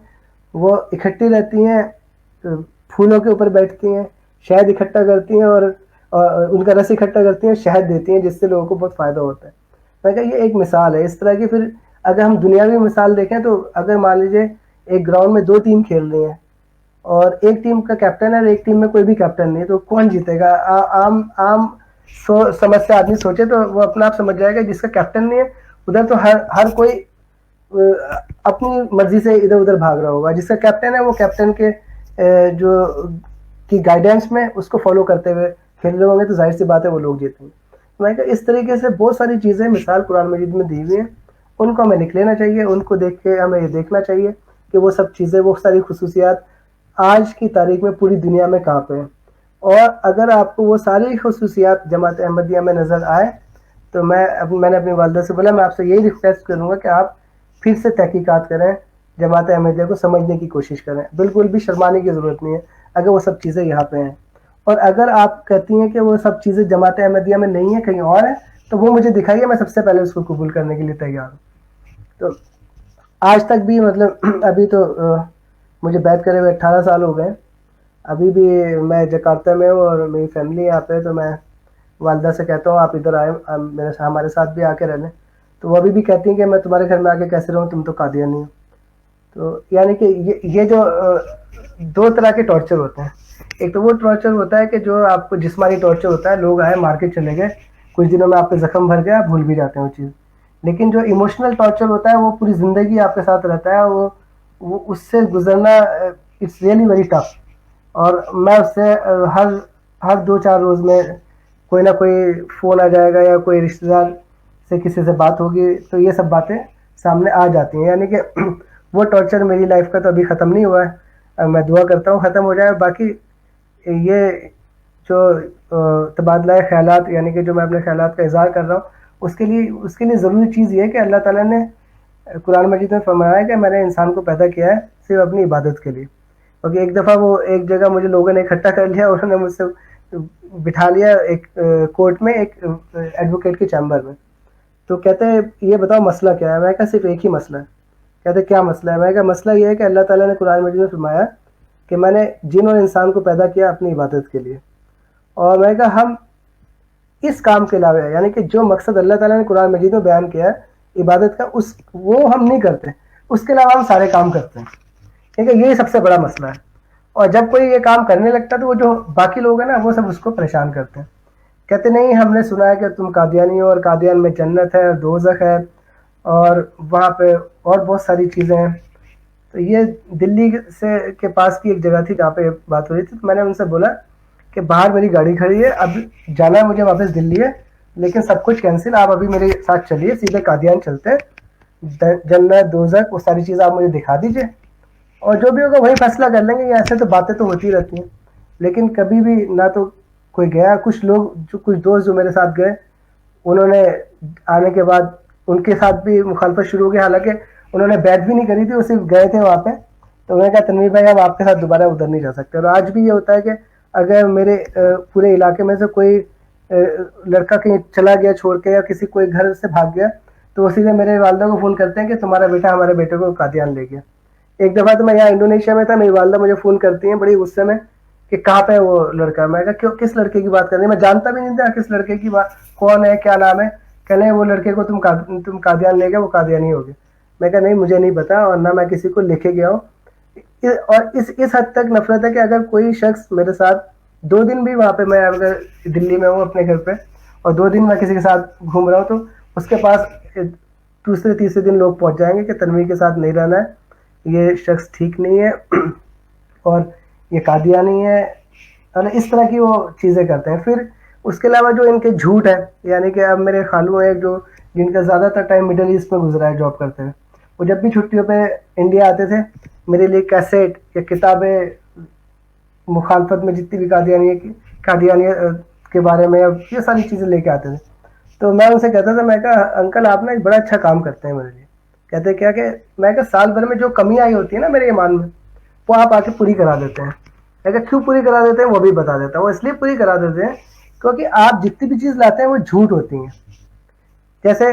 [SPEAKER 3] وہ اکٹھی رہتی ہیں، پھولوں کے اوپر بیٹھتی ہیں، شہد اکٹھا کرتی ہیں اور ان کا رس اکٹھا کرتی ہیں، شہد دیتی ہیں جس سے لوگوں کو بہت فائدہ ہوتا ہے. میں کہا یہ ایک مثال ہے اس طرح کی. پھر اگر ہم دنیاوی مثال دیکھیں تو اگر مان لیجیے ایک گراؤنڈ میں 2 ٹیم کھیل رہی ہیں اور ایک ٹیم کا کیپٹن ہے اور ایک ٹیم میں کوئی بھی کیپٹن نہیں، تو کون جیتے گا؟ عام سمجھ سے آدمی سوچے تو وہ اپنا آپ سمجھ جائے گا جس کا کیپٹن نہیں ہے ادھر تو ہر کوئی اپنی مرضی سے ادھر ادھر بھاگ رہا ہوگا. جس کا کیپٹن ہے وہ کیپٹن کے جو کی گائیڈنس میں اس کو فالو کرتے ہوئے کھیل رہے ہوں گے تو ظاہر سی بات ہے وہ لوگ جیتیں گے. میں کہ اس طریقے سے بہت ساری چیزیں مثال قرآن مجید میں دی ہوئی ہیں، ان کو ہمیں لکھ لینا چاہیے. ان کو دیکھ کے ہمیں یہ دیکھنا چاہیے کہ وہ سب چیزیں، وہ ساری خصوصیات آج کی تاریخ میں پوری دنیا میں کہاں پہ ہیں. اور اگر آپ کو وہ ساری خصوصیات جماعت احمدیہ میں نظر آئے تو میں نے اپنی والدہ سے بولا میں آپ سے یہی ریکویسٹ کروں گا کہ آپ پھر سے تحقیقات کریں، جماعت احمدیہ کو سمجھنے کی کوشش کریں. بالکل بھی شرمانے کی ضرورت نہیں ہے اگر وہ سب چیزیں یہاں پہ ہیں. اور اگر آپ کہتی ہیں کہ وہ سب چیزیں جماعت احمدیہ میں نہیں ہیں، کہیں اور ہیں، تو وہ مجھے دکھائیے، میں سب سے پہلے اس کو قبول کرنے کے لیے تیار ہوں. تو آج تک بھی مطلب ابھی تو مجھے بیعت کرے ہوئے 18 سال ہو گئے. ابھی بھی میں جکارتہ میں ہوں اور میری فیملی یہاں پہ، تو میں والدہ سے کہتا ہوں آپ ادھر آئے ہمارے ساتھ بھی آ کے رہ لیں. تو وہ ابھی بھی کہتی ہیں کہ میں تمہارے گھر میں آ کے کیسے رہوں، تم تو قادیانی ہو. تو یعنی کہ یہ جو 2 طرح کے ٹارچر ہوتے ہیں. ایک تو وہ ٹارچر ہوتا ہے کہ جو آپ کو جسمانی ٹارچر ہوتا ہے، لوگ آئے مارکیٹ چلے گئے، کچھ دنوں میں آپ پہ زخم بھر گیا، آپ بھول بھی جاتے ہیں وہ چیز. لیکن جو ایموشنل ٹارچر ہوتا ہے وہ پوری زندگی آپ کے ساتھ رہتا ہے. وہ اس سے گزرنا اٹس ریئلی ویری ٹف. اور میں اس سے ہر 2-4 روز میں کوئی نہ کوئی فون آ جائے گا یا کوئی رشتہ دار سے کسی سے بات ہوگی تو یہ سب باتیں سامنے آ جاتی ہیں. یعنی کہ وہ ٹارچر میری لائف کا تو ابھی ختم نہیں ہوا ہے، میں دعا کرتا ہوں ختم ہو جائے. باقی یہ جو تبادلہ خیالات، یعنی کہ جو میں اپنے خیالات کا اظہار کر رہا ہوں، اس کے لیے ضروری چیز یہ ہے کہ اللہ تعالیٰ نے قرآن مجید میں فرمایا ہے کہ میں نے انسان کو پیدا کیا ہے صرف اپنی عبادت کے لیے. کیونکہ ایک دفعہ وہ ایک جگہ مجھے لوگوں نے اکٹھا کر لیا اور انہوں نے مجھ سے بٹھا لیا ایک کورٹ میں، ایک ایڈوکیٹ کے چیمبر میں. تو کہتے ہیں یہ بتاؤ مسئلہ کیا ہے؟ میں کہا صرف ایک ہی مسئلہ ہے. کہتے کیا مسئلہ ہے؟ میں کہا مسئلہ یہ ہے کہ اللہ تعالیٰ نے قرآن مجید میں فرمایا کہ میں نے جن اور انسان کو پیدا کیا اپنی عبادت کے لیے. اور میں کہا ہم اس کام کے علاوہ، یعنی کہ جو مقصد اللہ تعالیٰ نے قرآن مجید میں بیان کیا ہے عبادت کا، وہ ہم نہیں کرتے، اس کے علاوہ ہم سارے کام کرتے ہیں. کیونکہ یہی سب سے بڑا مسئلہ ہے. اور جب کوئی یہ کام کرنے لگتا ہے تو وہ جو باقی لوگ ہیں نا وہ سب اس کو پریشان کرتے ہیں. کہتے نہیں ہم نے سنا ہے کہ تم قادیانی ہو اور قادیان میں جنت ہے اور دوزخ ہے اور وہاں پہ اور بہت ساری چیزیں ہیں. تو یہ دلی سے کے پاس کی ایک جگہ تھی جہاں پہ بات ہو رہی تھی. تو میں نے ان سے بولا کہ باہر میری گاڑی کھڑی ہے, اب جانا ہے مجھے واپس دلی ہے, لیکن سب کچھ کینسل, آپ ابھی میرے ساتھ چلیے, سیدھے قادیان چلتے ہیں, جنت دوزخ وہ ساری چیزیں آپ مجھے دکھا دیجیے, اور جو بھی ہوگا وہی فیصلہ کر لیں گے. یہ ایسے تو باتیں تو ہوتی رہتی ہیں, لیکن کبھی بھی نہ تو کوئی گیا. کچھ لوگ جو کچھ دوست جو میرے ساتھ گئے, انہوں نے آنے کے بعد ان کے ساتھ بھی مخالفت شروع ہو گئی, حالانکہ انہوں نے بیعت بھی نہیں کری تھی, وہ صرف گئے تھے وہاں پہ. تو انہوں نے کہا تنویر بھائی ہم آپ کے ساتھ دوبارہ ادھر نہیں جا سکتے. اور آج بھی یہ ہوتا ہے کہ اگر میرے پورے علاقے میں سے کوئی لڑکا کہیں چلا گیا چھوڑ کے, یا کسی کوئی گھر سے بھاگ گیا, تو وہ سیدھے میرے والدہ کو فون کرتے ہیں کہ تمہارا بیٹا ہمارے بیٹے کو قادیان لے گیا. ایک دفعہ تو میں یہاں انڈونیشیا میں تھا, میری والدہ مجھے فون کرتی ہیں بڑی غصے میں کہ کہاں پہ وہ لڑکا. میں کہا کیوں, کس لڑکے کی بات کر رہی ہیں, میں جانتا بھی نہیں تھا کس لڑکے کی بات, کون ہے, کیا نام ہے. کہنے وہ لڑکے کو تم قادیان لے گئے, وہ قادیانی ہو گئے. میں کہا نہیں مجھے نہیں پتا, اور نہ میں کسی کو لکھے گیا ہوں. اور اس حد تک نفرت ہے کہ اگر کوئی شخص میرے ساتھ 2 دن بھی وہاں پہ, میں اگر دلی میں ہوں اپنے گھر پہ, اور 2 دن میں کسی کے ساتھ گھوم رہا ہوں, تو اس کے پاس دوسرے تیسرے دن لوگ پہنچ جائیں گے کہ تنویر کے ساتھ نہیں رہنا ہے, یہ شخص ٹھیک نہیں ہے, اور یہ قادیانی ہے, اور اس طرح کی وہ چیزیں کرتے ہیں. پھر اس کے علاوہ جو ان کے جھوٹ ہے, یعنی کہ اب میرے خالو ہیں جو جن کا زیادہ تر ٹائم مڈل ایسٹ میں گزرا ہے جاب کرتے ہیں, وہ جب بھی چھٹیوں پہ انڈیا آتے تھے میرے لیے کیسٹ یا کتابیں مخالفت میں جتنی بھی قادیانی کے بارے میں یہ ساری چیزیں لے کے آتے تھے. تو میں ان سے کہتا تھا, میں کہا انکل آپ نا ایک بڑا اچھا کام کرتے ہیں میرے لیے. کہتے کیا کہ میں کہا سال بھر میں جو کمی آئی ہوتی ہے نا میرے ایمان میں, وہ آپ آ کے پوری کرا دیتے ہیں. میں کہا کیوں پوری کرا دیتے ہیں, وہ بھی بتا دیتا ہوں. وہ اس لیے پوری کرا دیتے ہیں کیونکہ آپ جتنی بھی چیز لاتے ہیں وہ جھوٹ ہوتی ہیں. جیسے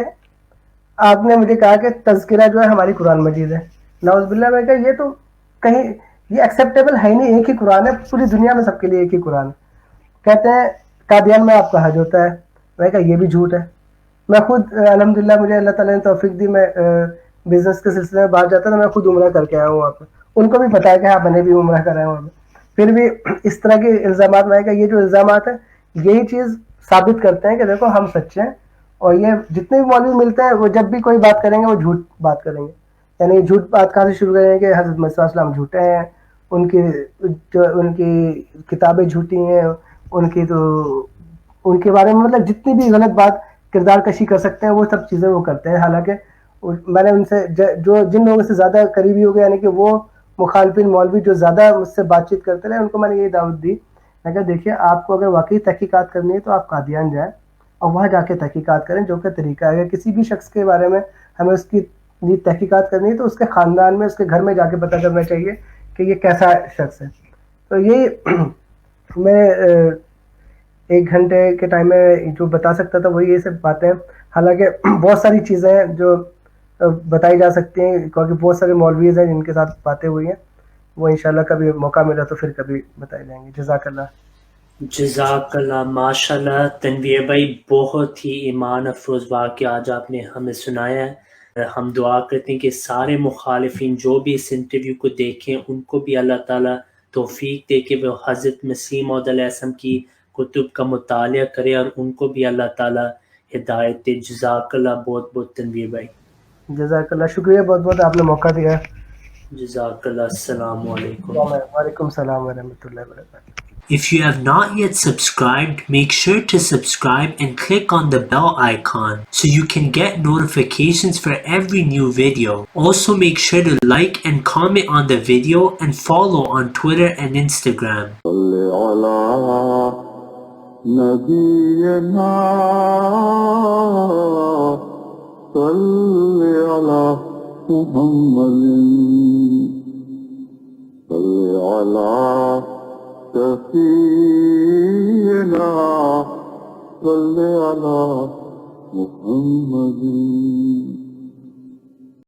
[SPEAKER 3] آپ نے مجھے کہا کہ تذکرہ جو ہے ہماری قرآن مجید ہے, نعوذ باللہ. میں کہا یہ تو کہیں یہ ایکسیپٹیبل ہے نہیں, ایک ہی قرآن ہے پوری دنیا میں, سب کے لیے ایک ہی قرآن. کہتے ہیں قادیان میں آپ کا حج ہوتا ہے. میں کہا یہ بھی جھوٹ ہے. میں خود الحمدللہ مجھے اللہ تعالیٰ نے توفیق دی, میں بزنس کے سلسلے میں باہر جاتا تھا, میں خود عمرہ کر کے آیا ہوں وہاں پہ. ان کو بھی پتا ہے کہ ہاں میں نے بھی عمرہ کرا ہے وہاں پہ. پھر بھی اس طرح کے الزامات, میں کہا یہ جو الزامات ہیں یہی چیز ثابت کرتے ہیں کہ دیکھو ہم سچے ہیں, اور یہ جتنے بھی مولوی ملتے ہیں وہ جب بھی کوئی بات کریں گے وہ جھوٹ بات کریں گے. یعنی جھوٹ بات کہاں سے شروع کریں گے کہ حضرت محمد صلی اللہ علیہ وسلم جھوٹے ہیں, ان کی کتابیں جھوٹی ہیں, ان کی تو ان کے بارے میں مطلب جتنی بھی غلط بات کردار کشی کر سکتے ہیں وہ سب چیزیں وہ کرتے ہیں. حالانکہ میں نے ان سے جو جن لوگوں سے زیادہ قریبی ہو گیا, یعنی کہ وہ مخالفین مولوی جو زیادہ مجھ سے بات چیت کرتے رہے, ان کو میں نے یہ دعوت دی. میں کہا دیکھیے آپ کو اگر واقعی تحقیقات کرنی ہے تو آپ قادیان جائیں اور وہاں جا کے تحقیقات کریں, جو کہ طریقہ ہے. کسی بھی شخص کے بارے میں ہمیں اس کی تحقیقات کرنی ہے تو اس کے خاندان میں, اس کے گھر میں جا کے پتہ کرنا چاہیے کہ یہ کیسا شخص ہے. تو یہی میں 1 گھنٹے کے ٹائم میں جو بتا سکتا تھا وہی یہ سب باتیں. حالانکہ بہت ساری چیزیں ہیں جو بتائی جا سکتی ہیں, کیونکہ بہت سارے مولویز ہیں جن کے ساتھ باتیں ہوئی ہیں, وہ انشاءاللہ کبھی موقع ملا تو پھر کبھی بتائی جائیں گے. جزاک اللہ.
[SPEAKER 2] جزاک اللہ. ماشاء اللہ تنویر بھائی, بہت ہی ایمان افروز واقعہ آج آپ نے ہمیں سنایا ہے. ہم دعا کرتے ہیں کہ سارے مخالفین جو بھی اس انٹرویو کو دیکھیں ان کو بھی اللہ تعالیٰ توفیق دے کہ وہ حضرت مسیح موعود علیہ السلام کی کتب کا مطالعہ کرے, اور ان کو بھی اللہ تعالیٰ ہدایت دے. جزاک اللہ بہت بہت تنویر بھائی.
[SPEAKER 3] جزاک اللہ, شکریہ بہت بہت, آپ نے موقع دیا.
[SPEAKER 2] جزاک اللہ. السلام علیکم.
[SPEAKER 3] وعلیکم السلام ورحمۃ اللہ وبرکاتہ.
[SPEAKER 2] If you have not yet subscribed, make sure to subscribe and click on the bell icon so you can get notifications for every new video. Also make sure to like and comment on the video and follow on Twitter and Instagram.
[SPEAKER 4] سفينا صل على محمد.